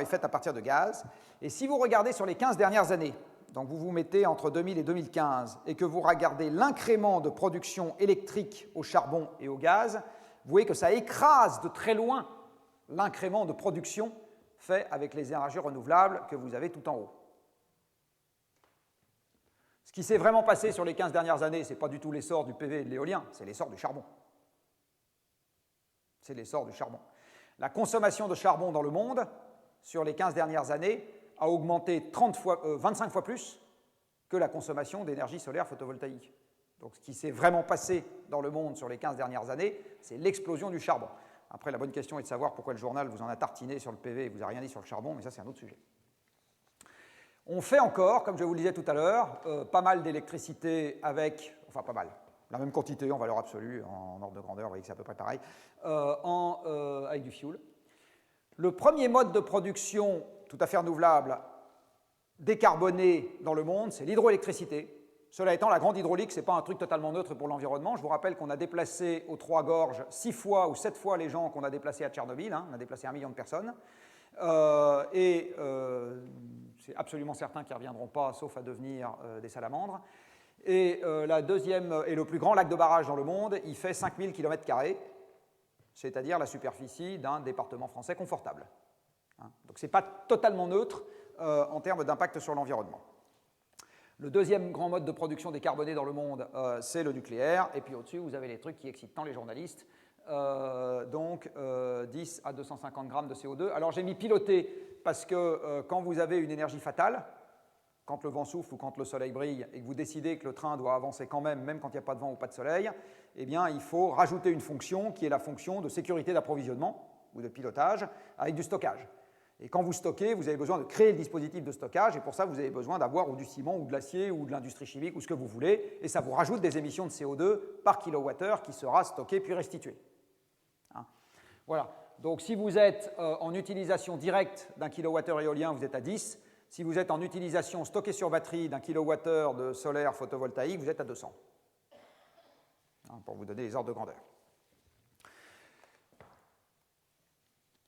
faite à partir de gaz. Et si vous regardez sur les 15 dernières années, donc vous vous mettez entre 2000 et 2015, et que vous regardez l'incrément de production électrique au charbon et au gaz, vous voyez que ça écrase de très loin l'incrément de production fait avec les énergies renouvelables que vous avez tout en haut. Ce qui s'est vraiment passé sur les 15 dernières années, ce n'est pas du tout l'essor du PV et de l'éolien, c'est l'essor du charbon. C'est l'essor du charbon. La consommation de charbon dans le monde, sur les 15 dernières années, a augmenté 25 fois plus que la consommation d'énergie solaire photovoltaïque. Donc ce qui s'est vraiment passé dans le monde sur les 15 dernières années, c'est l'explosion du charbon. Après, la bonne question est de savoir pourquoi le journal vous en a tartiné sur le PV et vous a rien dit sur le charbon, mais ça c'est un autre sujet. On fait encore, comme je vous le disais tout à l'heure, pas mal d'électricité avec, enfin pas mal, la même quantité en valeur absolue, en ordre de grandeur, vous voyez que c'est à peu près pareil, avec du fioul. Le premier mode de production tout à fait renouvelable, décarboné dans le monde, c'est l'hydroélectricité. Cela étant, la grande hydraulique, ce n'est pas un truc totalement neutre pour l'environnement. Je vous rappelle qu'on a déplacé aux Trois Gorges 6 fois ou 7 fois les gens qu'on a déplacés à Tchernobyl. On a déplacé 1 million de personnes. C'est absolument certain qu'ils ne reviendront pas, sauf à devenir des salamandres. Et la deuxième et le plus grand lac de barrage dans le monde, il fait 5000 km², c'est-à-dire la superficie d'un département français confortable. Donc ce n'est pas totalement neutre en termes d'impact sur l'environnement. Le deuxième grand mode de production décarboné dans le monde, c'est le nucléaire. Et puis au-dessus, vous avez les trucs qui excitent tant les journalistes. 10 à 250 grammes de CO2. Alors j'ai mis piloté parce que quand vous avez une énergie fatale, quand le vent souffle ou quand le soleil brille, et que vous décidez que le train doit avancer quand même quand il n'y a pas de vent ou pas de soleil, eh bien il faut rajouter une fonction qui est la fonction de sécurité d'approvisionnement ou de pilotage avec du stockage. Et quand vous stockez, vous avez besoin de créer le dispositif de stockage, et pour ça, vous avez besoin d'avoir ou du ciment, ou de l'acier, ou de l'industrie chimique, ou ce que vous voulez, et ça vous rajoute des émissions de CO2 par kilowattheure qui sera stocké puis restitué. Voilà. Donc si vous êtes en utilisation directe d'un kilowattheure éolien, vous êtes à 10. Si vous êtes en utilisation stockée sur batterie d'un kilowattheure de solaire photovoltaïque, vous êtes à 200. Pour vous donner les ordres de grandeur.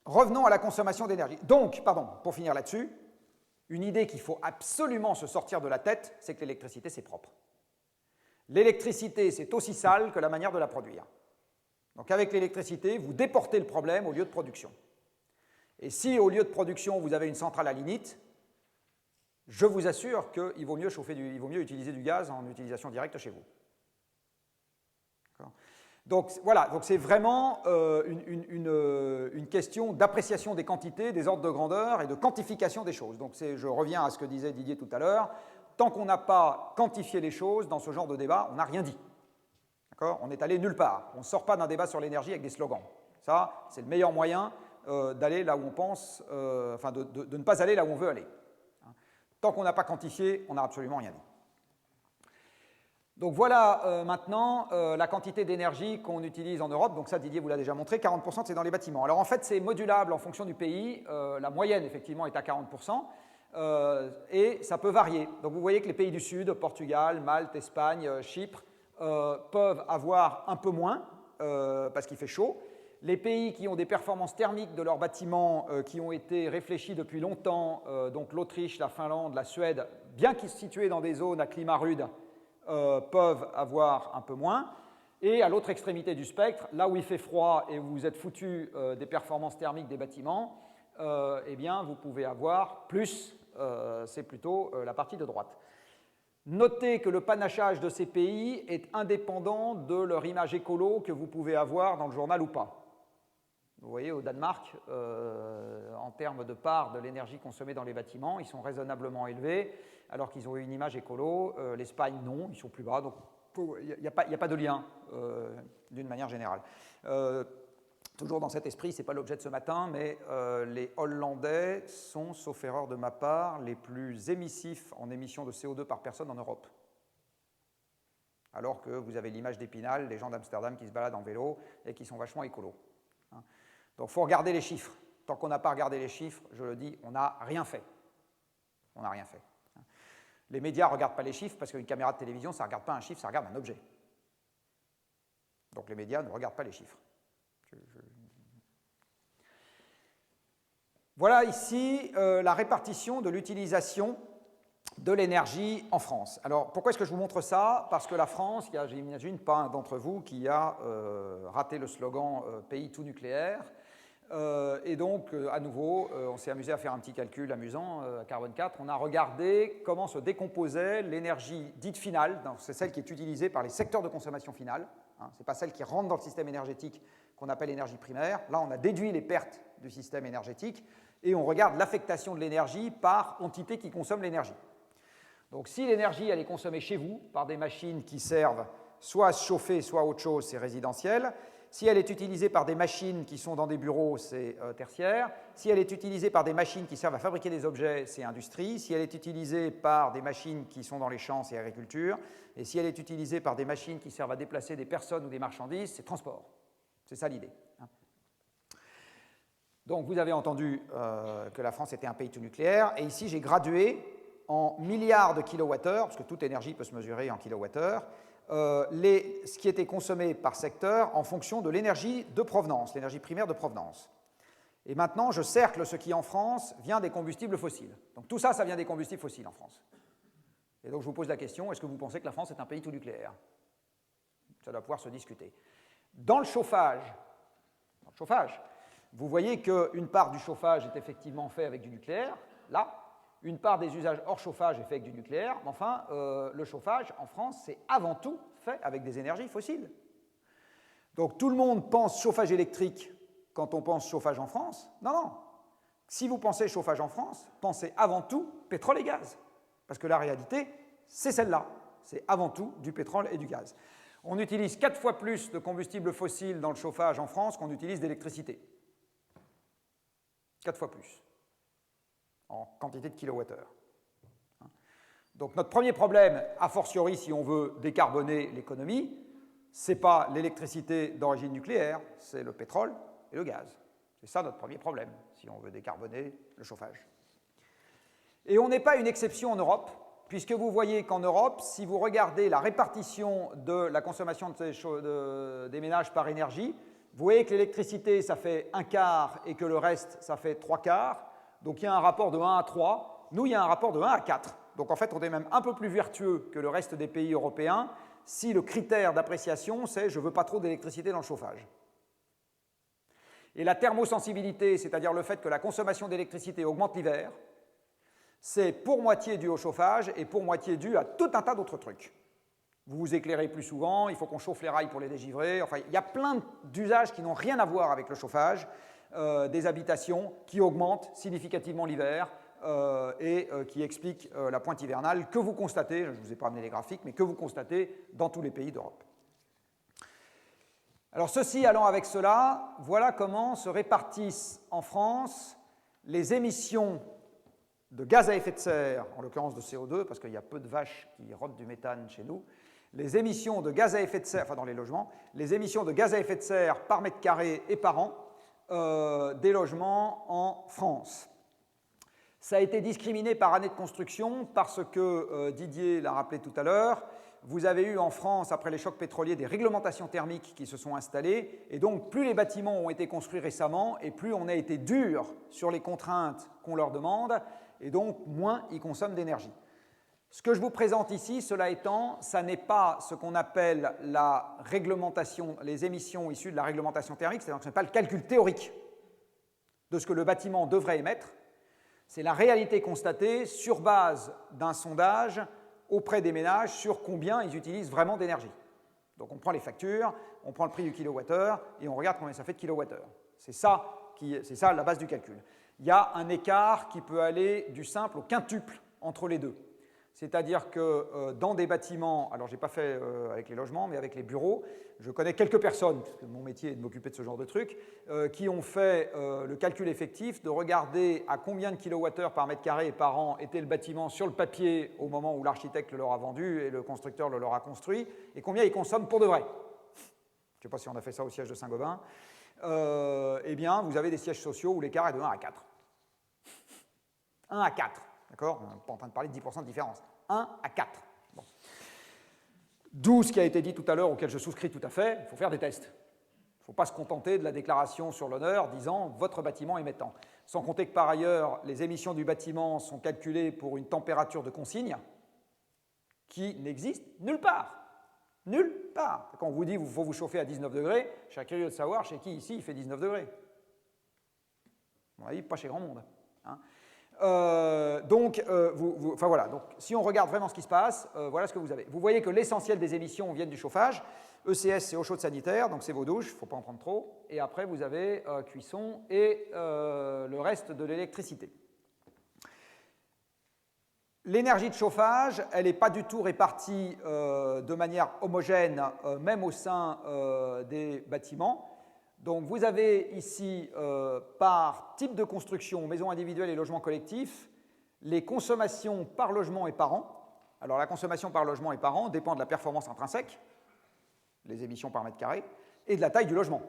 Revenons à la consommation d'énergie. Donc, pour finir là-dessus, une idée qu'il faut absolument se sortir de la tête, c'est que l'électricité, c'est propre. L'électricité, c'est aussi sale que la manière de la produire. Donc avec l'électricité, vous déportez le problème au lieu de production. Et si au lieu de production, vous avez une centrale à lignite, je vous assure qu'il vaut mieux utiliser du gaz en utilisation directe chez vous. Donc voilà, donc c'est vraiment une question d'appréciation des quantités, des ordres de grandeur et de quantification des choses. Donc je reviens à ce que disait Didier tout à l'heure. Tant qu'on n'a pas quantifié les choses dans ce genre de débat, on n'a rien dit. On est allé nulle part. On ne sort pas d'un débat sur l'énergie avec des slogans. Ça, c'est le meilleur moyen d'aller là où on pense, de ne pas aller là où on veut aller. Tant qu'on n'a pas quantifié, on n'a absolument rien dit. Donc voilà maintenant la quantité d'énergie qu'on utilise en Europe. Donc ça, Didier vous l'a déjà montré, 40% c'est dans les bâtiments. Alors en fait, c'est modulable en fonction du pays. La moyenne, effectivement, est à 40%. Et ça peut varier. Donc vous voyez que les pays du Sud, Portugal, Malte, Espagne, Chypre, peuvent avoir un peu moins parce qu'il fait chaud. Les pays qui ont des performances thermiques de leurs bâtiments qui ont été réfléchis depuis longtemps, donc l'Autriche, la Finlande, la Suède, bien qu'ils soient situés dans des zones à climat rude, peuvent avoir un peu moins. Et à l'autre extrémité du spectre, là où il fait froid et où vous êtes foutu des performances thermiques des bâtiments, eh bien, vous pouvez avoir plus, c'est plutôt la partie de droite. Notez que le panachage de ces pays est indépendant de leur image écolo que vous pouvez avoir dans le journal ou pas. Vous voyez, au Danemark, en termes de part de l'énergie consommée dans les bâtiments, ils sont raisonnablement élevés, alors qu'ils ont eu une image écolo. L'Espagne, non, ils sont plus bas. Donc, il n'y a pas de lien, d'une manière générale. Toujours dans cet esprit, ce n'est pas l'objet de ce matin, mais les Hollandais sont, sauf erreur de ma part, les plus émissifs en émissions de CO2 par personne en Europe. Alors que vous avez l'image d'Épinal, les gens d'Amsterdam qui se baladent en vélo et qui sont vachement écolos. Donc il faut regarder les chiffres. Tant qu'on n'a pas regardé les chiffres, je le dis, on n'a rien fait. On n'a rien fait. Les médias ne regardent pas les chiffres parce qu'une caméra de télévision, ça ne regarde pas un chiffre, ça regarde un objet. Donc les médias ne regardent pas les chiffres. Voilà ici la répartition de l'utilisation de l'énergie en France. Alors pourquoi est-ce que je vous montre ça? Parce que la France, il y a, j'imagine, pas un d'entre vous qui a raté le slogan pays tout nucléaire. Et donc, à nouveau, on s'est amusé à faire un petit calcul amusant à Carbone 4. On a regardé comment se décomposait l'énergie dite finale, c'est celle qui est utilisée par les secteurs de consommation finale, ce n'est pas celle qui rentre dans le système énergétique qu'on appelle énergie primaire. Là, on a déduit les pertes du système énergétique et on regarde l'affectation de l'énergie par entité qui consomme l'énergie. Donc, si l'énergie elle est consommée chez vous par des machines qui servent soit à se chauffer, soit à autre chose, c'est résidentiel. Si elle est utilisée par des machines qui sont dans des bureaux, c'est tertiaire. Si elle est utilisée par des machines qui servent à fabriquer des objets, c'est industrie. Si elle est utilisée par des machines qui sont dans les champs, c'est agriculture. Et si elle est utilisée par des machines qui servent à déplacer des personnes ou des marchandises, c'est transport. C'est ça l'idée. Donc vous avez entendu que la France était un pays tout nucléaire. Et ici, j'ai gradué en milliards de kilowattheures, parce que toute énergie peut se mesurer en kilowattheures, ce qui était consommé par secteur en fonction de l'énergie de provenance, l'énergie primaire de provenance. Et maintenant, je cercle ce qui, en France, vient des combustibles fossiles. Donc tout ça, ça vient des combustibles fossiles en France. Et donc je vous pose la question, est-ce que vous pensez que la France est un pays tout nucléaire? Ça doit pouvoir se discuter. Dans le chauffage, vous voyez qu'une part du chauffage est effectivement fait avec du nucléaire, là. Une part des usages hors chauffage est fait avec du nucléaire, mais enfin, le chauffage en France, c'est avant tout fait avec des énergies fossiles. Donc tout le monde pense chauffage électrique quand on pense chauffage en France. Non, non. Si vous pensez chauffage en France, pensez avant tout pétrole et gaz. Parce que la réalité, c'est celle-là. C'est avant tout du pétrole et du gaz. On utilise 4 fois plus de combustibles fossiles dans le chauffage en France qu'on utilise d'électricité. 4 fois plus. En quantité de kilowattheures. Donc notre premier problème, a fortiori si on veut décarboner l'économie, ce n'est pas l'électricité d'origine nucléaire, c'est le pétrole et le gaz. C'est ça notre premier problème, si on veut décarboner le chauffage. Et on n'est pas une exception en Europe, puisque vous voyez qu'en Europe, si vous regardez la répartition de la consommation des ménages par énergie, vous voyez que l'électricité, ça fait 1/4 et que le reste, ça fait 3/4. Donc il y a un rapport de 1 à 3. Nous, il y a un rapport de 1 à 4. Donc en fait, on est même un peu plus vertueux que le reste des pays européens si le critère d'appréciation, c'est « je ne veux pas trop d'électricité dans le chauffage ». Et la thermosensibilité, c'est-à-dire le fait que la consommation d'électricité augmente l'hiver, c'est pour moitié dû au chauffage et pour moitié dû à tout un tas d'autres trucs. Vous vous éclairez plus souvent, il faut qu'on chauffe les rails pour les dégivrer. Enfin, il y a plein d'usages qui n'ont rien à voir avec le chauffage. Des habitations qui augmentent significativement l'hiver et qui expliquent la pointe hivernale que vous constatez, je ne vous ai pas amené les graphiques, mais que vous constatez dans tous les pays d'Europe. Alors ceci allant avec cela, voilà comment se répartissent en France les émissions de gaz à effet de serre, en l'occurrence de CO2, parce qu'il y a peu de vaches qui rôtent du méthane chez nous, les émissions de gaz à effet de serre, enfin dans les logements, les émissions de gaz à effet de serre par mètre carré et par an, des logements en France. Ça a été discriminé par année de construction parce que, Didier l'a rappelé tout à l'heure, vous avez eu en France, après les chocs pétroliers, des réglementations thermiques qui se sont installées, et donc plus les bâtiments ont été construits récemment, et plus on a été dur sur les contraintes qu'on leur demande, et donc moins ils consomment d'énergie. Ce que je vous présente ici, cela étant, ça n'est pas ce qu'on appelle la réglementation, les émissions issues de la réglementation thermique, c'est-à-dire que ce n'est pas le calcul théorique de ce que le bâtiment devrait émettre, c'est la réalité constatée sur base d'un sondage auprès des ménages sur combien ils utilisent vraiment d'énergie. Donc on prend les factures, on prend le prix du kilowattheure et on regarde combien ça fait de kilowattheure. C'est ça la base du calcul. Il y a un écart qui peut aller du simple au quintuple entre les deux. C'est-à-dire que dans des bâtiments, alors je n'ai pas fait avec les logements, mais avec les bureaux, je connais quelques personnes, parce que mon métier est de m'occuper de ce genre de trucs, qui ont fait le calcul effectif de regarder à combien de kilowattheures par mètre carré et par an était le bâtiment sur le papier au moment où l'architecte le leur a vendu et le constructeur le leur a construit, et combien il consomme pour de vrai. Je ne sais pas si on a fait ça au siège de Saint-Gobain. Eh bien, vous avez des sièges sociaux où l'écart est de 1 à 4. 1 à 4. D'accord? On n'est pas en train de parler de 10% de différence. 1 à 4. Bon. D'où ce qui a été dit tout à l'heure, auquel je souscris tout à fait, il faut faire des tests. Il ne faut pas se contenter de la déclaration sur l'honneur disant « votre bâtiment émettant ». Sans compter que par ailleurs, les émissions du bâtiment sont calculées pour une température de consigne qui n'existe nulle part. Nulle part. Quand on vous dit qu'il faut vous chauffer à 19 degrés, je serais curieux de savoir chez qui ici il fait 19 degrés. À mon avis, pas chez grand monde. Hein. Donc, voilà. Donc, si on regarde vraiment ce qui se passe, voilà ce que vous avez. Vous voyez que l'essentiel des émissions viennent du chauffage. ECS, c'est eau chaude sanitaire, donc c'est vos douches, il ne faut pas en prendre trop. Et après, vous avez cuisson et le reste de l'électricité. L'énergie de chauffage, elle n'est pas du tout répartie de manière homogène, même au sein des bâtiments. Donc vous avez ici, par type de construction, maison individuelle et logement collectif, les consommations par logement et par an. Alors la consommation par logement et par an dépend de la performance intrinsèque, les émissions par mètre carré, et de la taille du logement.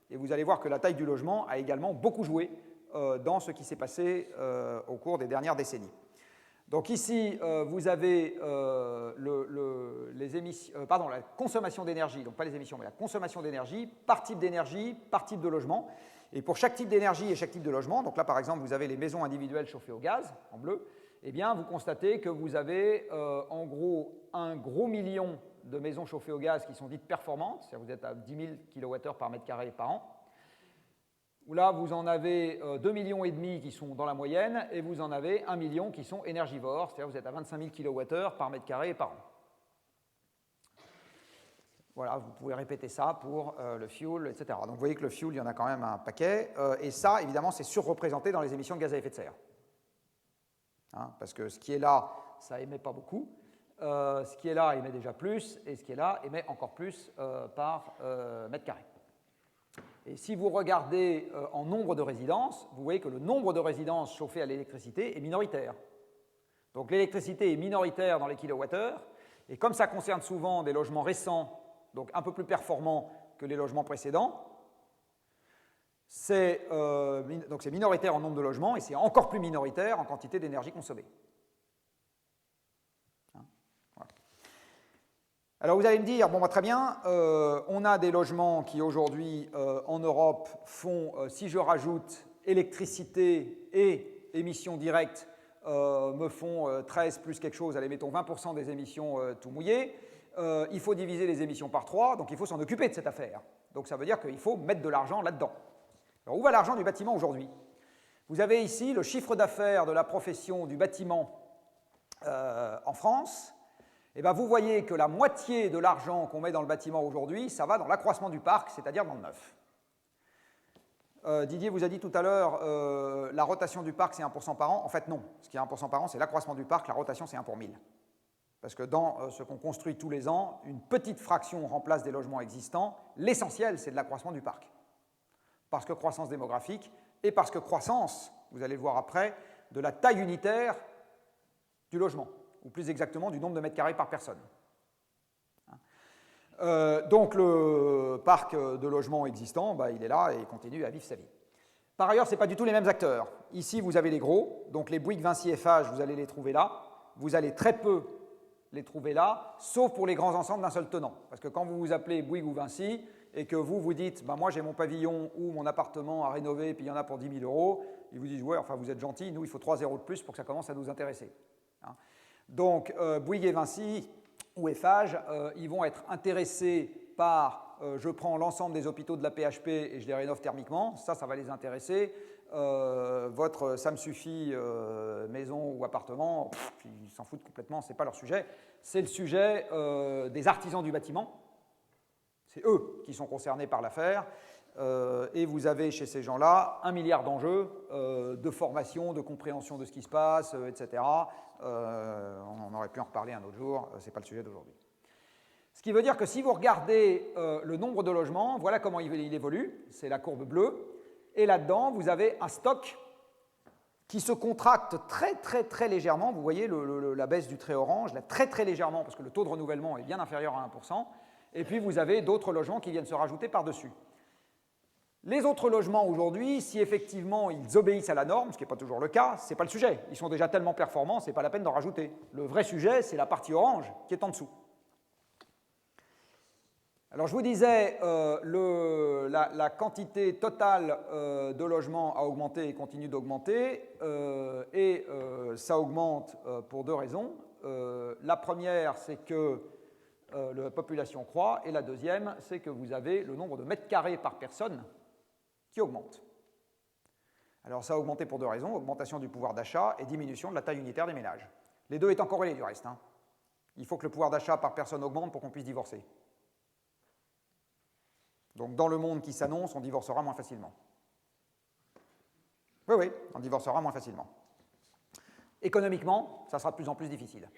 Et vous allez voir que la taille du logement a également beaucoup joué dans ce qui s'est passé au cours des dernières décennies. Donc ici, vous avez la consommation d'énergie, donc pas les émissions, mais la consommation d'énergie, par type de logement. Et pour chaque type d'énergie et chaque type de logement, donc là par exemple, vous avez les maisons individuelles chauffées au gaz, en bleu, eh bien vous constatez que vous avez en gros un gros million de maisons chauffées au gaz qui sont dites performantes, c'est-à-dire que vous êtes à 10 000 kWh par mètre carré par an. Là, vous en avez 2,5 millions qui sont dans la moyenne, et vous en avez 1 million qui sont énergivores, c'est-à-dire que vous êtes à 25 000 kWh par mètre carré et par an. Voilà, vous pouvez répéter ça pour le fuel, etc. Donc vous voyez que le fuel, il y en a quand même un paquet, et ça, évidemment, c'est surreprésenté dans les émissions de gaz à effet de serre. Hein, parce que ce qui est là, ça émet pas beaucoup, ce qui est là émet déjà plus, et ce qui est là émet encore plus par mètre carré. Et si vous regardez en nombre de résidences, vous voyez que le nombre de résidences chauffées à l'électricité est minoritaire. Donc l'électricité est minoritaire dans les kilowattheures, et comme ça concerne souvent des logements récents, donc un peu plus performants que les logements précédents, c'est minoritaire en nombre de logements, et c'est encore plus minoritaire en quantité d'énergie consommée. Alors vous allez me dire, bon bah, très bien, on a des logements qui aujourd'hui en Europe font, si je rajoute électricité et émissions directes, me font 13 plus quelque chose, allez mettons 20% des émissions tout mouillées. Il faut diviser les émissions par 3, donc il faut s'en occuper de cette affaire. Donc ça veut dire qu'il faut mettre de l'argent là-dedans. Alors où va l'argent du bâtiment aujourd'hui? Vous avez ici le chiffre d'affaires de la profession du bâtiment en France. Et bien vous voyez que la moitié de l'argent qu'on met dans le bâtiment aujourd'hui, ça va dans l'accroissement du parc, c'est-à-dire dans le neuf. Didier vous a dit tout à l'heure, la rotation du parc c'est 1% par an. En fait non, ce qui est 1% par an c'est l'accroissement du parc, la rotation c'est 1 pour 1000. Parce que dans ce qu'on construit tous les ans, une petite fraction remplace des logements existants, l'essentiel c'est de l'accroissement du parc. Parce que croissance démographique et parce que croissance, vous allez le voir après, de la taille unitaire du logement, ou plus exactement du nombre de mètres carrés par personne. Donc le parc de logements existant, bah, il est là et il continue à vivre sa vie. Par ailleurs, ce n'est pas du tout les mêmes acteurs. Ici, vous avez les gros, donc les Bouygues, Vinci, Eiffage, vous allez les trouver là. Vous allez très peu les trouver là, sauf pour les grands ensembles d'un seul tenant. Parce que quand vous vous appelez Bouygues ou Vinci, et que vous dites, bah, moi j'ai mon pavillon ou mon appartement à rénover, puis il y en a pour 10 000 €, ils vous disent, ouais, enfin vous êtes gentil, nous il faut 3 € de plus pour que ça commence à nous intéresser. Hein. Donc, Bouygues et Vinci ou Eiffage, ils vont être intéressés par je prends l'ensemble des hôpitaux de la PHP et je les rénove thermiquement. Ça va les intéresser. Votre ça me suffit maison ou appartement, ils s'en foutent complètement, ce n'est pas leur sujet. C'est le sujet des artisans du bâtiment. C'est eux qui sont concernés par l'affaire. Et vous avez chez ces gens-là 1 milliard d'enjeux de formation, de compréhension de ce qui se passe, etc. On aurait pu en reparler un autre jour, ce n'est pas le sujet d'aujourd'hui. Ce qui veut dire que si vous regardez le nombre de logements, voilà comment il évolue, c'est la courbe bleue, et là-dedans, vous avez un stock qui se contracte très très très légèrement, vous voyez la baisse du trait orange, là, très très légèrement, parce que le taux de renouvellement est bien inférieur à 1%, et puis vous avez d'autres logements qui viennent se rajouter par-dessus. Les autres logements aujourd'hui, si effectivement ils obéissent à la norme, ce qui n'est pas toujours le cas, ce n'est pas le sujet. Ils sont déjà tellement performants, ce n'est pas la peine d'en rajouter. Le vrai sujet, c'est la partie orange qui est en dessous. Alors je vous disais, la quantité totale de logements a augmenté et continue d'augmenter, et ça augmente pour deux raisons. La première, c'est que la population croît, et la deuxième, c'est que vous avez le nombre de mètres carrés par personne qui augmente. Alors ça a augmenté pour deux raisons, augmentation du pouvoir d'achat et diminution de la taille unitaire des ménages. Les deux étant corrélés du reste. Il faut que le pouvoir d'achat par personne augmente pour qu'on puisse divorcer. Donc dans le monde qui s'annonce, on divorcera moins facilement. Oui, on divorcera moins facilement. Économiquement, ça sera de plus en plus difficile.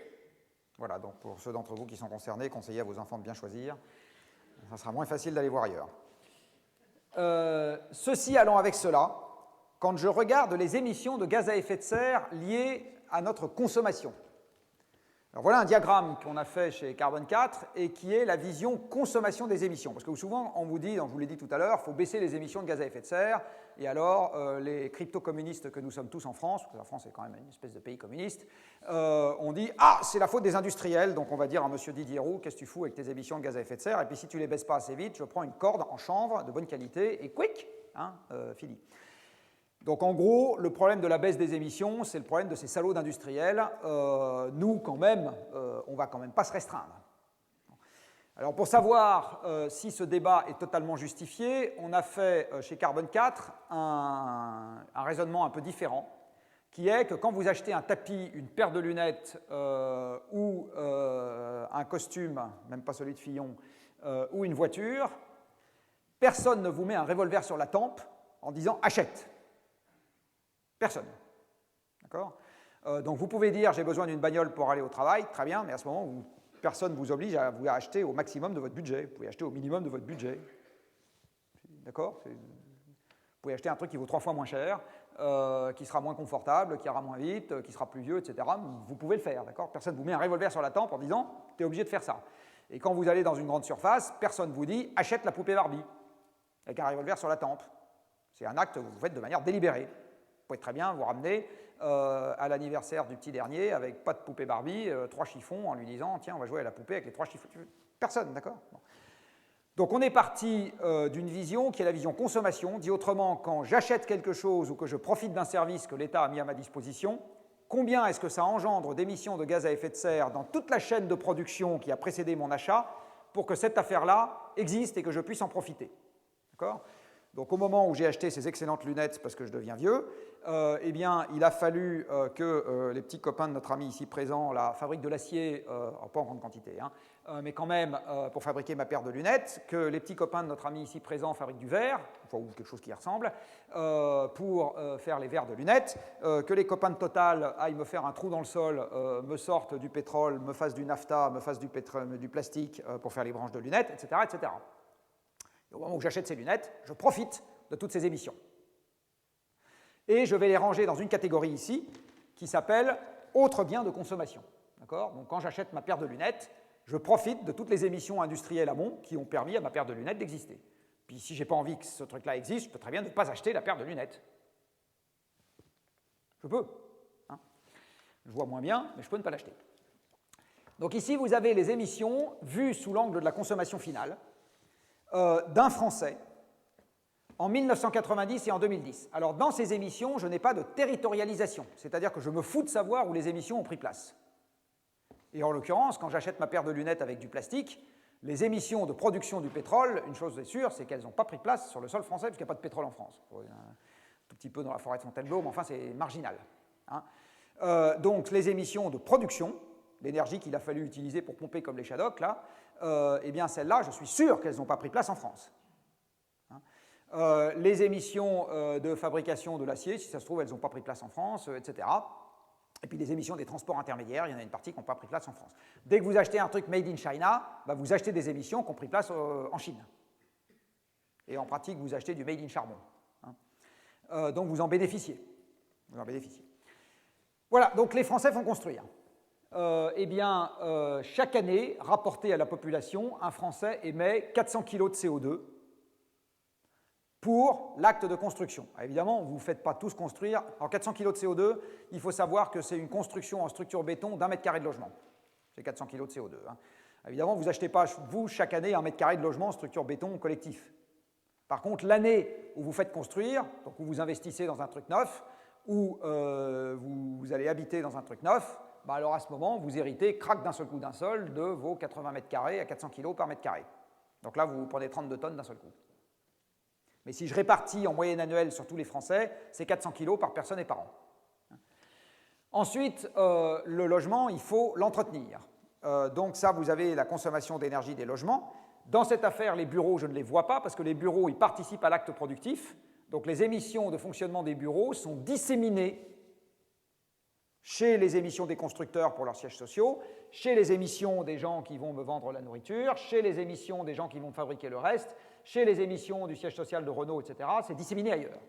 Voilà, donc pour ceux d'entre vous qui sont concernés, conseillez à vos enfants de bien choisir. Ça sera moins facile d'aller voir ailleurs. Ceci allant avec cela, quand je regarde les émissions de gaz à effet de serre liées à notre consommation. Alors voilà un diagramme qu'on a fait chez Carbone 4 et qui est la vision consommation des émissions. Parce que souvent, on vous dit, je vous l'ai dit tout à l'heure, il faut baisser les émissions de gaz à effet de serre. Et alors, les crypto-communistes que nous sommes tous en France, parce que la France est quand même une espèce de pays communiste, on dit « Ah, c'est la faute des industriels ». Donc on va dire à M. Didier Roux « Qu'est-ce que tu fous avec tes émissions de gaz à effet de serre ?» Et puis si tu les baisses pas assez vite, je prends une corde en chanvre de bonne qualité et quick, fini. Donc en gros, le problème de la baisse des émissions, c'est le problème de ces salauds d'industriels. Nous, quand même, on ne va quand même pas se restreindre. Alors pour savoir si ce débat est totalement justifié, on a fait chez Carbone 4 un raisonnement un peu différent, qui est que quand vous achetez un tapis, une paire de lunettes ou un costume, même pas celui de Fillon, ou une voiture, personne ne vous met un revolver sur la tempe en disant « achète ». Personne. D'accord ? Donc vous pouvez dire j'ai besoin d'une bagnole pour aller au travail, très bien, mais à ce moment, personne ne vous oblige à vous acheter au maximum de votre budget. Vous pouvez acheter au minimum de votre budget. D'accord ? Vous pouvez acheter un truc qui vaut 3 fois moins cher, qui sera moins confortable, qui ira moins vite, qui sera plus vieux, etc. Vous pouvez le faire, d'accord ? Personne ne vous met un revolver sur la tempe en disant tu es obligé de faire ça. Et quand vous allez dans une grande surface, personne ne vous dit achète la poupée Barbie avec un revolver sur la tempe. C'est un acte que vous faites de manière délibérée. Vous pouvez très bien vous ramener à l'anniversaire du petit dernier avec pas de poupée Barbie, 3 chiffons en lui disant tiens on va jouer à la poupée avec les 3 chiffons. Personne, d'accord ? Bon. Donc on est parti d'une vision qui est la vision consommation, dit autrement quand j'achète quelque chose ou que je profite d'un service que l'État a mis à ma disposition, combien est-ce que ça engendre d'émissions de gaz à effet de serre dans toute la chaîne de production qui a précédé mon achat pour que cette affaire-là existe et que je puisse en profiter. D'accord ? Donc au moment où j'ai acheté ces excellentes lunettes parce que je deviens vieux, eh bien, il a fallu que les petits copains de notre ami ici présent la fabriquent de l'acier, pas en grande quantité, mais quand même pour fabriquer ma paire de lunettes, que les petits copains de notre ami ici présent fabriquent du verre, enfin, ou quelque chose qui y ressemble, pour faire les verres de lunettes, que les copains de Total aillent me faire un trou dans le sol, me sortent du pétrole, me fassent du nafta, me fassent du plastique pour faire les branches de lunettes, etc., etc. Au moment où j'achète ces lunettes, je profite de toutes ces émissions. Et je vais les ranger dans une catégorie ici qui s'appelle « autres biens de consommation ». Donc quand j'achète ma paire de lunettes, je profite de toutes les émissions industrielles amont qui ont permis à ma paire de lunettes d'exister. Puis si je n'ai pas envie que ce truc-là existe, je peux très bien ne pas acheter la paire de lunettes. Je peux. Je vois moins bien, mais je peux ne pas l'acheter. Donc ici, vous avez les émissions vues sous l'angle de la consommation finale d'un Français en 1990 et en 2010. Alors, dans ces émissions, je n'ai pas de territorialisation, c'est-à-dire que je me fous de savoir où les émissions ont pris place. Et en l'occurrence, quand j'achète ma paire de lunettes avec du plastique, les émissions de production du pétrole, une chose est sûre, c'est qu'elles n'ont pas pris place sur le sol français, puisqu'il n'y a pas de pétrole en France. Un tout petit peu dans la forêt de Fontainebleau, mais enfin, c'est marginal. Hein. Donc, les émissions de production, l'énergie qu'il a fallu utiliser pour pomper comme les Shadocks, là, eh bien, celles-là, je suis sûr qu'elles n'ont pas pris place en France. Hein. Les émissions de fabrication de l'acier, si ça se trouve, elles n'ont pas pris place en France, etc. Et puis les émissions des transports intermédiaires, il y en a une partie qui n'ont pas pris place en France. Dès que vous achetez un truc made in China, bah vous achetez des émissions qui ont pris place en Chine. Et en pratique, vous achetez du made in charbon. Hein. Donc vous en bénéficiez. Vous en bénéficiez. Voilà, donc les Français font construire. Eh bien, chaque année, rapporté à la population, un Français émet 400 kg de CO2 pour l'acte de construction. Alors évidemment, vous ne faites pas tous construire. Alors 400 kg de CO2, il faut savoir que c'est une construction en structure béton d'1 mètre carré de logement. C'est 400 kg de CO2. Hein. Évidemment, vous n'achetez pas, vous, chaque année, 1 mètre carré de logement en structure béton collectif. Par contre, l'année où vous faites construire, donc où vous investissez dans un truc neuf, où vous allez habiter dans un truc neuf, bah alors à ce moment, vous héritez, crac d'un seul coup d'un sol, de vos 80 mètres carrés à 400 kg par mètre carré. Donc là, vous prenez 32 tonnes d'un seul coup. Mais si je répartis en moyenne annuelle sur tous les Français, c'est 400 kg par personne et par an. Ensuite, le logement, il faut l'entretenir. Donc ça, vous avez la consommation d'énergie des logements. Dans cette affaire, les bureaux, je ne les vois pas, parce que les bureaux, ils participent à l'acte productif. Donc les émissions de fonctionnement des bureaux sont disséminées chez les émissions des constructeurs pour leurs sièges sociaux, chez les émissions des gens qui vont me vendre la nourriture, chez les émissions des gens qui vont fabriquer le reste, chez les émissions du siège social de Renault, etc. C'est disséminé ailleurs,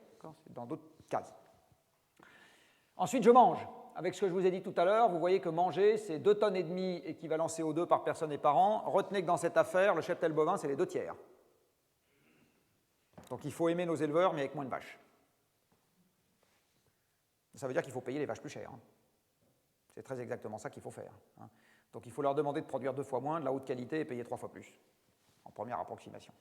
c'est dans d'autres cases. Ensuite, je mange. Avec ce que je vous ai dit tout à l'heure, vous voyez que manger, c'est 2,5 tonnes équivalent CO2 par personne et par an. Retenez que dans cette affaire, le cheptel bovin, c'est les 2/3. Donc il faut aimer nos éleveurs, mais avec moins de vaches. Ça veut dire qu'il faut payer les vaches plus chères. Hein. C'est très exactement ça qu'il faut faire. Hein. Donc il faut leur demander de produire 2 fois moins, de la haute qualité et payer 3 fois plus, en première approximation.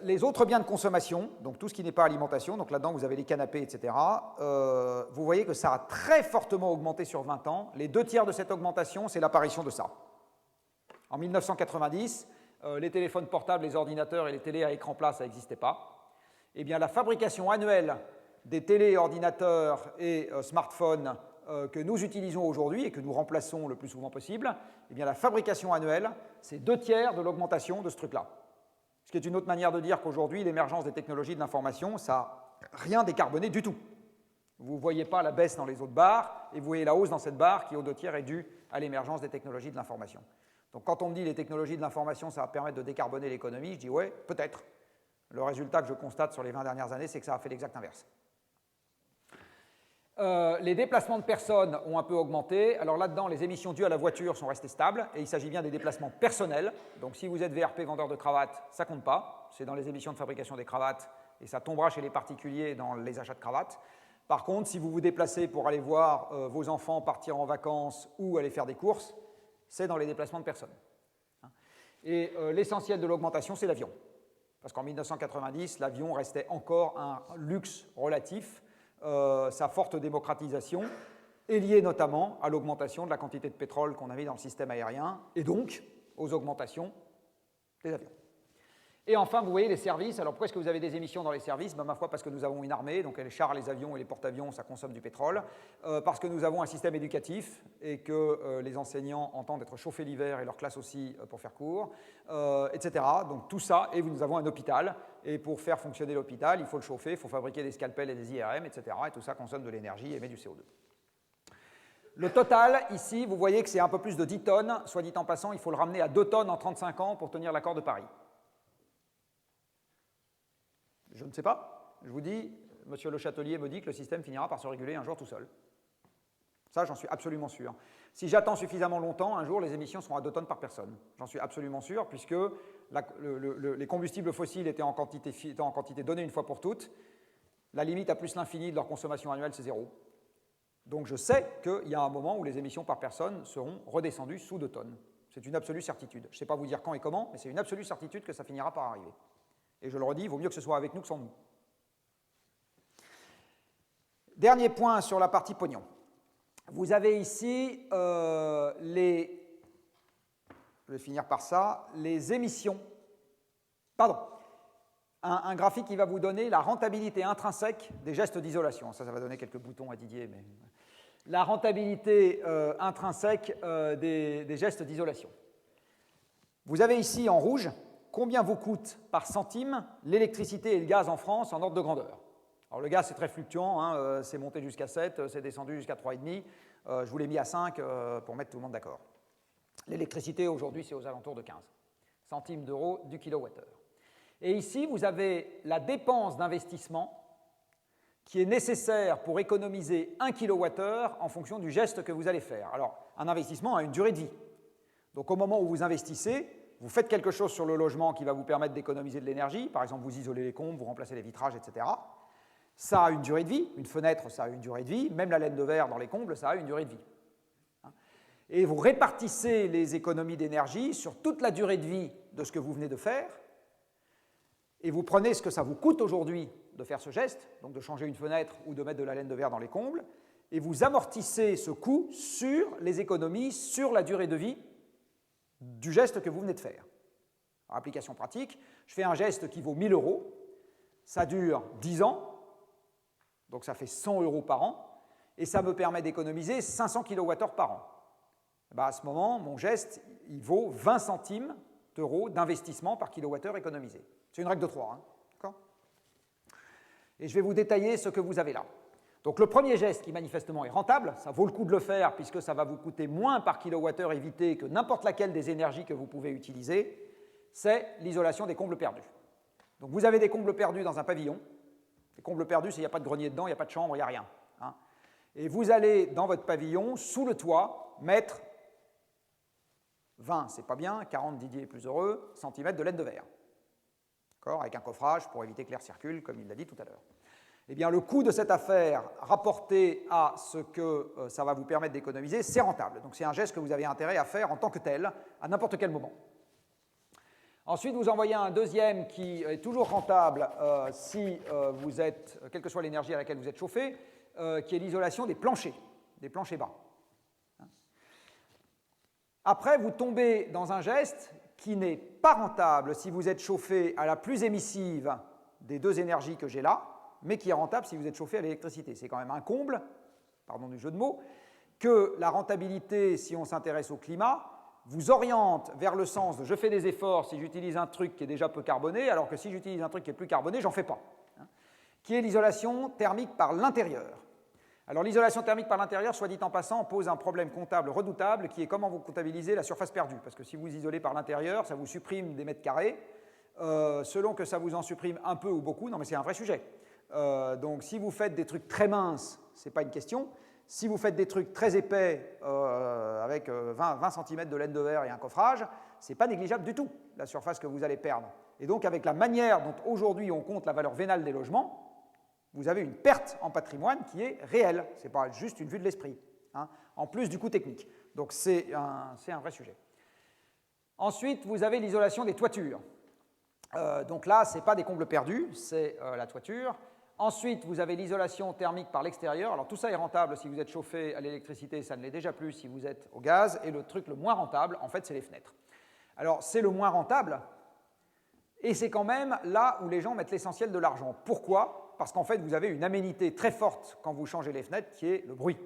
Les autres biens de consommation, donc tout ce qui n'est pas alimentation, donc là-dedans vous avez les canapés, etc., vous voyez que ça a très fortement augmenté sur 20 ans. Les 2/3 de cette augmentation, c'est l'apparition de ça. En 1990, les téléphones portables, les ordinateurs et les télés à écran plat, ça n'existait pas. Eh bien, la fabrication annuelle des télés, ordinateurs et smartphones que nous utilisons aujourd'hui et que nous remplaçons le plus souvent possible, eh bien, la fabrication annuelle, c'est 2/3 de l'augmentation de ce truc-là. Ce qui est une autre manière de dire qu'aujourd'hui, l'émergence des technologies de l'information, ça n'a rien décarboné du tout. Vous ne voyez pas la baisse dans les autres barres, et vous voyez la hausse dans cette barre qui, aux 2/3, est due à l'émergence des technologies de l'information. Donc quand on me dit les technologies de l'information, ça va permettre de décarboner l'économie, je dis ouais, peut-être. Le résultat que je constate sur les 20 dernières années, c'est que ça a fait l'exact inverse. Les déplacements de personnes ont un peu augmenté. Alors là-dedans, les émissions dues à la voiture sont restées stables, et il s'agit bien des déplacements personnels. Donc si vous êtes VRP vendeur de cravates, ça ne compte pas. C'est dans les émissions de fabrication des cravates, et ça tombera chez les particuliers dans les achats de cravates. Par contre, si vous vous déplacez pour aller voir vos enfants partir en vacances ou aller faire des courses, c'est dans les déplacements de personnes. Et l'essentiel de l'augmentation, c'est l'avion. Parce qu'en 1990, l'avion restait encore un luxe relatif. Sa forte démocratisation est liée notamment à l'augmentation de la quantité de pétrole qu'on avait dans le système aérien et donc aux augmentations des avions. Et enfin, vous voyez les services. Alors pourquoi est-ce que vous avez des émissions dans les services? Ben, ma foi, parce que nous avons une armée, donc les chars, les avions et les porte-avions, ça consomme du pétrole. Parce que nous avons un système éducatif et que les enseignants entendent être chauffés l'hiver et leur classe aussi pour faire cours, etc. Donc tout ça, et nous avons un hôpital. Et pour faire fonctionner l'hôpital, il faut le chauffer, il faut fabriquer des scalpels et des IRM, etc. Et tout ça consomme de l'énergie et émet du CO2. Le total, ici, vous voyez que c'est un peu plus de 10 tonnes. Soit dit en passant, il faut le ramener à 2 tonnes en 35 ans pour tenir l'accord de Paris. Je ne sais pas. Je vous dis, M. Le Chatelier me dit que le système finira par se réguler un jour tout seul. Ça, j'en suis absolument sûr. Si j'attends suffisamment longtemps, un jour, les émissions seront à 2 tonnes par personne. J'en suis absolument sûr, puisque les combustibles fossiles étaient en quantité donnée une fois pour toutes. La limite à plus l'infini de leur consommation annuelle, c'est 0. Donc je sais qu'il y a un moment où les émissions par personne seront redescendues sous 2 tonnes. C'est une absolue certitude. Je ne sais pas vous dire quand et comment, mais c'est une absolue certitude que ça finira par arriver. Et je le redis, il vaut mieux que ce soit avec nous que sans nous. Dernier point sur la partie pognon. vous avez ici je vais finir par ça, les émissions. Pardon. Un graphique qui va vous donner la rentabilité intrinsèque des gestes d'isolation. Ça va donner quelques boutons à Didier, mais la rentabilité intrinsèque des gestes d'isolation. Vous avez ici en rouge combien vous coûte par centime l'électricité et le gaz en France en ordre de grandeur. Alors le gaz c'est très fluctuant, hein, c'est monté jusqu'à 7, c'est descendu jusqu'à 3,5. Je vous l'ai mis à 5 pour mettre tout le monde d'accord. L'électricité aujourd'hui c'est aux alentours de 15 centimes d'euros du kilowattheure. Et ici vous avez la dépense d'investissement qui est nécessaire pour économiser 1 kWh en fonction du geste que vous allez faire. Alors, un investissement a une durée de vie. Donc, au moment où vous investissez, vous faites quelque chose sur le logement qui va vous permettre d'économiser de l'énergie. Par exemple, vous isolez les combles, vous remplacez les vitrages, etc. Ça a une durée de vie. Une fenêtre, ça a une durée de vie. Même la laine de verre dans les combles, ça a une durée de vie. Et vous répartissez les économies d'énergie sur toute la durée de vie de ce que vous venez de faire. Et vous prenez ce que ça vous coûte aujourd'hui de faire ce geste, donc de changer une fenêtre ou de mettre de la laine de verre dans les combles, et vous amortissez ce coût sur les économies, sur la durée de vie du geste que vous venez de faire. Alors, application pratique, je fais un geste qui vaut 1 000 €, ça dure 10 ans, donc ça fait 100 € par an, et ça me permet d'économiser 500 kWh par an. Ben à ce moment, mon geste, il vaut 20 centimes d'euros d'investissement par kilowattheure économisé. C'est une règle de 3, hein, d'accord ? Et je vais vous détailler ce que vous avez là. Donc le premier geste qui manifestement est rentable, ça vaut le coup de le faire puisque ça va vous coûter moins par kilowattheure évité que n'importe laquelle des énergies que vous pouvez utiliser, c'est l'isolation des combles perdus. Donc vous avez des combles perdus dans un pavillon. Les combles perdus, c'est qu'il n'y a pas de grenier dedans, il n'y a pas de chambre, il n'y a rien. Hein. Et vous allez dans votre pavillon, sous le toit, mettre 20, c'est pas bien, 40, Didier est plus heureux, centimètres de laine de verre. Avec un coffrage pour éviter que l'air circule, comme il l'a dit tout à l'heure. Eh bien, le coût de cette affaire rapporté à ce que ça va vous permettre d'économiser, c'est rentable. Donc, c'est un geste que vous avez intérêt à faire en tant que tel, à n'importe quel moment. Ensuite, vous envoyez un deuxième qui est toujours rentable si vous êtes, quelle que soit l'énergie à laquelle vous êtes chauffé, qui est l'isolation des planchers bas. Après, vous tombez dans un geste qui n'est pas rentable si vous êtes chauffé à la plus émissive des deux énergies que j'ai là, mais qui est rentable si vous êtes chauffé à l'électricité. C'est quand même un comble, pardon du jeu de mots, que la rentabilité, si on s'intéresse au climat, vous oriente vers le sens de je fais des efforts si j'utilise un truc qui est déjà peu carboné, alors que si j'utilise un truc qui est plus carboné, j'en fais pas. Qui est l'isolation thermique par l'intérieur. Alors l'isolation thermique par l'intérieur, soit dit en passant, pose un problème comptable redoutable qui est comment vous comptabilisez la surface perdue. Parce que si vous isolez par l'intérieur, ça vous supprime des mètres carrés. Selon que ça vous en supprime un peu ou beaucoup, non mais c'est un vrai sujet. Donc si vous faites des trucs très minces, ce n'est pas une question. Si vous faites des trucs très épais avec 20 cm de laine de verre et un coffrage, ce n'est pas négligeable du tout, la surface que vous allez perdre. Et donc avec la manière dont aujourd'hui on compte la valeur vénale des logements, vous avez une perte en patrimoine qui est réelle. Ce n'est pas juste une vue de l'esprit, hein, en plus du coût technique. Donc c'est un vrai sujet. Ensuite, vous avez l'isolation des toitures. Donc là, ce n'est pas des combles perdus, c'est la toiture. Ensuite, vous avez l'isolation thermique par l'extérieur. Alors tout ça est rentable si vous êtes chauffé à l'électricité, ça ne l'est déjà plus si vous êtes au gaz. Et le truc le moins rentable, en fait, c'est les fenêtres. Alors c'est le moins rentable, et c'est quand même là où les gens mettent l'essentiel de l'argent. Pourquoi ? Parce qu'en fait, vous avez une aménité très forte quand vous changez les fenêtres, qui est le bruit.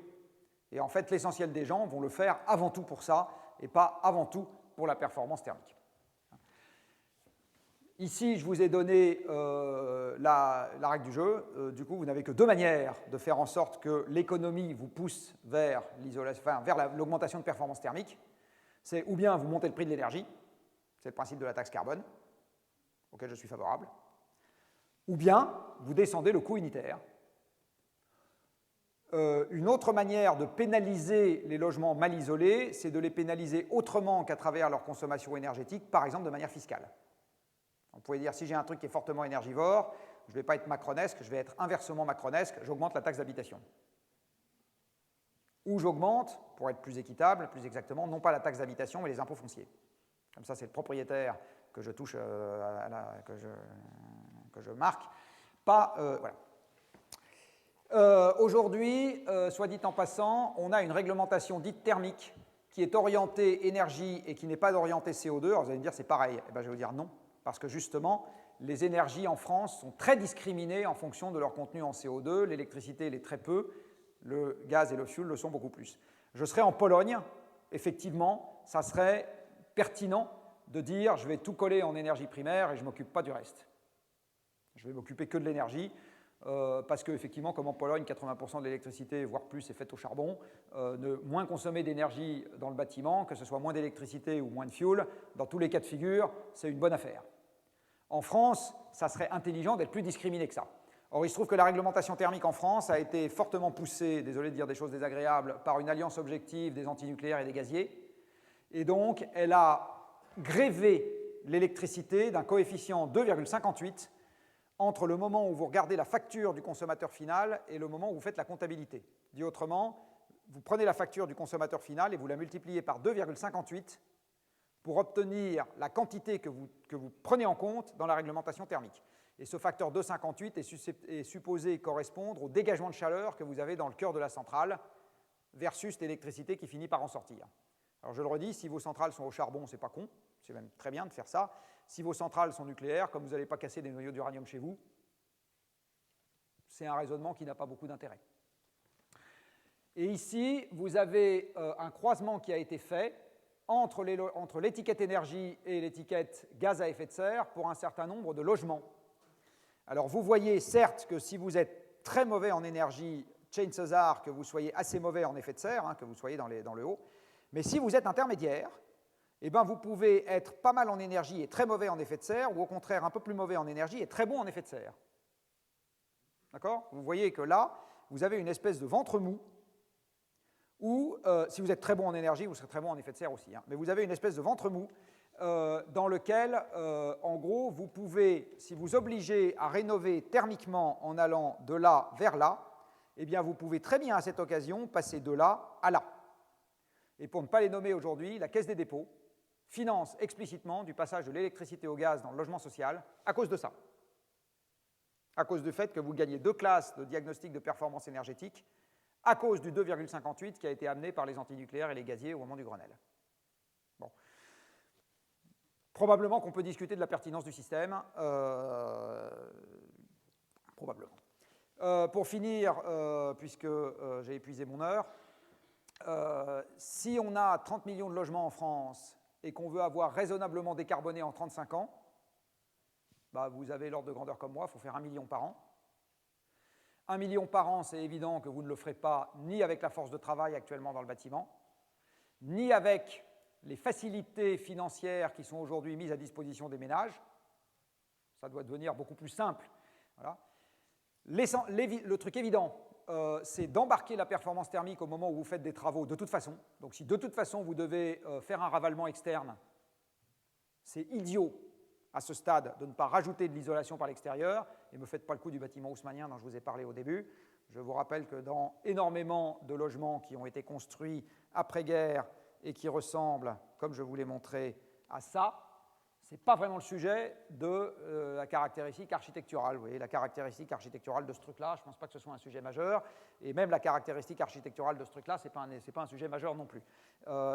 Et en fait, l'essentiel des gens vont le faire avant tout pour ça, et pas avant tout pour la performance thermique. Ici, je vous ai donné la règle du jeu. Du coup, vous n'avez que deux manières de faire en sorte que l'économie vous pousse vers l'augmentation de performance thermique. C'est ou bien vous montez le prix de l'énergie, c'est le principe de la taxe carbone, auquel je suis favorable, ou bien vous descendez le coût unitaire. Une autre manière de pénaliser les logements mal isolés, c'est de les pénaliser autrement qu'à travers leur consommation énergétique, par exemple de manière fiscale. On pourrait dire, si j'ai un truc qui est fortement énergivore, je ne vais pas être macronesque, je vais être inversement macronesque, j'augmente la taxe d'habitation. Ou j'augmente, pour être plus équitable, plus exactement, non pas la taxe d'habitation, mais les impôts fonciers. Comme ça, c'est le propriétaire que je touche, que je marque. Pas, voilà. Aujourd'hui, soit dit en passant, on a une réglementation dite thermique qui est orientée énergie et qui n'est pas orientée CO2. Alors vous allez me dire c'est pareil. Eh bien, je vais vous dire non, parce que justement, les énergies en France sont très discriminées en fonction de leur contenu en CO2. L'électricité l'est très peu, le gaz et le fioul le sont beaucoup plus. Je serai en Pologne, effectivement, ça serait pertinent de dire je vais tout coller en énergie primaire et je ne m'occupe pas du reste. Je vais m'occuper que de l'énergie. Parce qu'effectivement, comme en Pologne, 80% de l'électricité, voire plus, est faite au charbon, moins consommer d'énergie dans le bâtiment, que ce soit moins d'électricité ou moins de fioul, dans tous les cas de figure, c'est une bonne affaire. En France, ça serait intelligent d'être plus discriminé que ça. Or, il se trouve que la réglementation thermique en France a été fortement poussée, désolé de dire des choses désagréables, par une alliance objective des antinucléaires et des gaziers, et donc elle a grévé l'électricité d'un coefficient 2,58 entre le moment où vous regardez la facture du consommateur final et le moment où vous faites la comptabilité. Dit autrement, vous prenez la facture du consommateur final et vous la multipliez par 2,58 pour obtenir la quantité que vous prenez en compte dans la réglementation thermique. Et ce facteur 2,58 est supposé correspondre au dégagement de chaleur que vous avez dans le cœur de la centrale versus l'électricité qui finit par en sortir. Alors je le redis, si vos centrales sont au charbon, c'est pas con, c'est même très bien de faire ça. Si vos centrales sont nucléaires, comme vous n'allez pas casser des noyaux d'uranium chez vous, c'est un raisonnement qui n'a pas beaucoup d'intérêt. Et ici, vous avez un croisement qui a été fait entre l'étiquette énergie et l'étiquette gaz à effet de serre pour un certain nombre de logements. Alors vous voyez certes que si vous êtes très mauvais en énergie, chances are que vous soyez assez mauvais en effet de serre, hein, que vous soyez dans le haut, mais si vous êtes intermédiaire, eh ben vous pouvez être pas mal en énergie et très mauvais en effet de serre, ou au contraire un peu plus mauvais en énergie et très bon en effet de serre. D'accord ? Vous voyez que là, vous avez une espèce de ventre mou, où, si vous êtes très bon en énergie, vous serez très bon en effet de serre aussi, hein, mais vous avez une espèce de ventre mou dans lequel, en gros, vous pouvez, si vous obligez à rénover thermiquement en allant de là vers là, eh bien vous pouvez très bien à cette occasion passer de là à là. Et pour ne pas les nommer aujourd'hui, la Caisse des dépôts finance explicitement du passage de l'électricité au gaz dans le logement social à cause de ça. À cause du fait que vous gagnez 2 classes de diagnostic de performance énergétique à cause du 2,58 qui a été amené par les antinucléaires et les gaziers au moment du Grenelle. Bon. Probablement qu'on peut discuter de la pertinence du système. Probablement. Pour finir, puisque j'ai épuisé mon heure, si on a 30 millions de logements en France et qu'on veut avoir raisonnablement décarboné en 35 ans, bah vous avez l'ordre de grandeur comme moi, il faut faire 1 million par an. 1 million par an, c'est évident que vous ne le ferez pas ni avec la force de travail actuellement dans le bâtiment, ni avec les facilités financières qui sont aujourd'hui mises à disposition des ménages. Ça doit devenir beaucoup plus simple. Voilà. Le truc évident, c'est d'embarquer la performance thermique au moment où vous faites des travaux de toute façon. Donc si de toute façon vous devez faire un ravalement externe, c'est idiot à ce stade de ne pas rajouter de l'isolation par l'extérieur. Et ne me faites pas le coup du bâtiment haussmannien dont je vous ai parlé au début. Je vous rappelle que dans énormément de logements qui ont été construits après-guerre et qui ressemblent, comme je vous l'ai montré, à ça, ce n'est pas vraiment le sujet de la caractéristique architecturale. Vous voyez, la caractéristique architecturale de ce truc-là, je ne pense pas que ce soit un sujet majeur. Et même la caractéristique architecturale de ce truc-là, ce n'est pas un sujet majeur non plus.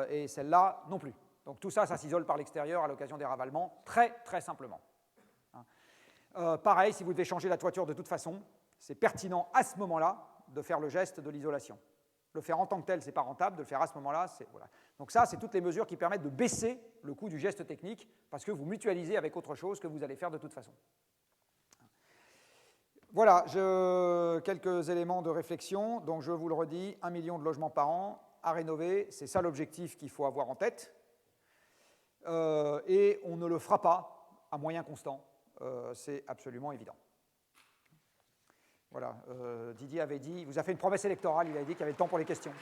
Et celle-là non plus. Donc tout ça, ça s'isole par l'extérieur à l'occasion des ravalements, très très simplement. Pareil, si vous devez changer la toiture de toute façon, c'est pertinent à ce moment-là de faire le geste de l'isolation. Le faire en tant que tel, ce n'est pas rentable, de le faire à ce moment-là, c'est... Voilà. Donc ça, c'est toutes les mesures qui permettent de baisser le coût du geste technique, parce que vous mutualisez avec autre chose que vous allez faire de toute façon. Voilà, quelques éléments de réflexion. Donc je vous le redis, 1 million de logements par an à rénover, c'est ça l'objectif qu'il faut avoir en tête. Et on ne le fera pas à moyen constant, c'est absolument évident. Voilà, Didier avait dit, il vous a fait une promesse électorale, il avait dit qu'il y avait le temps pour les questions.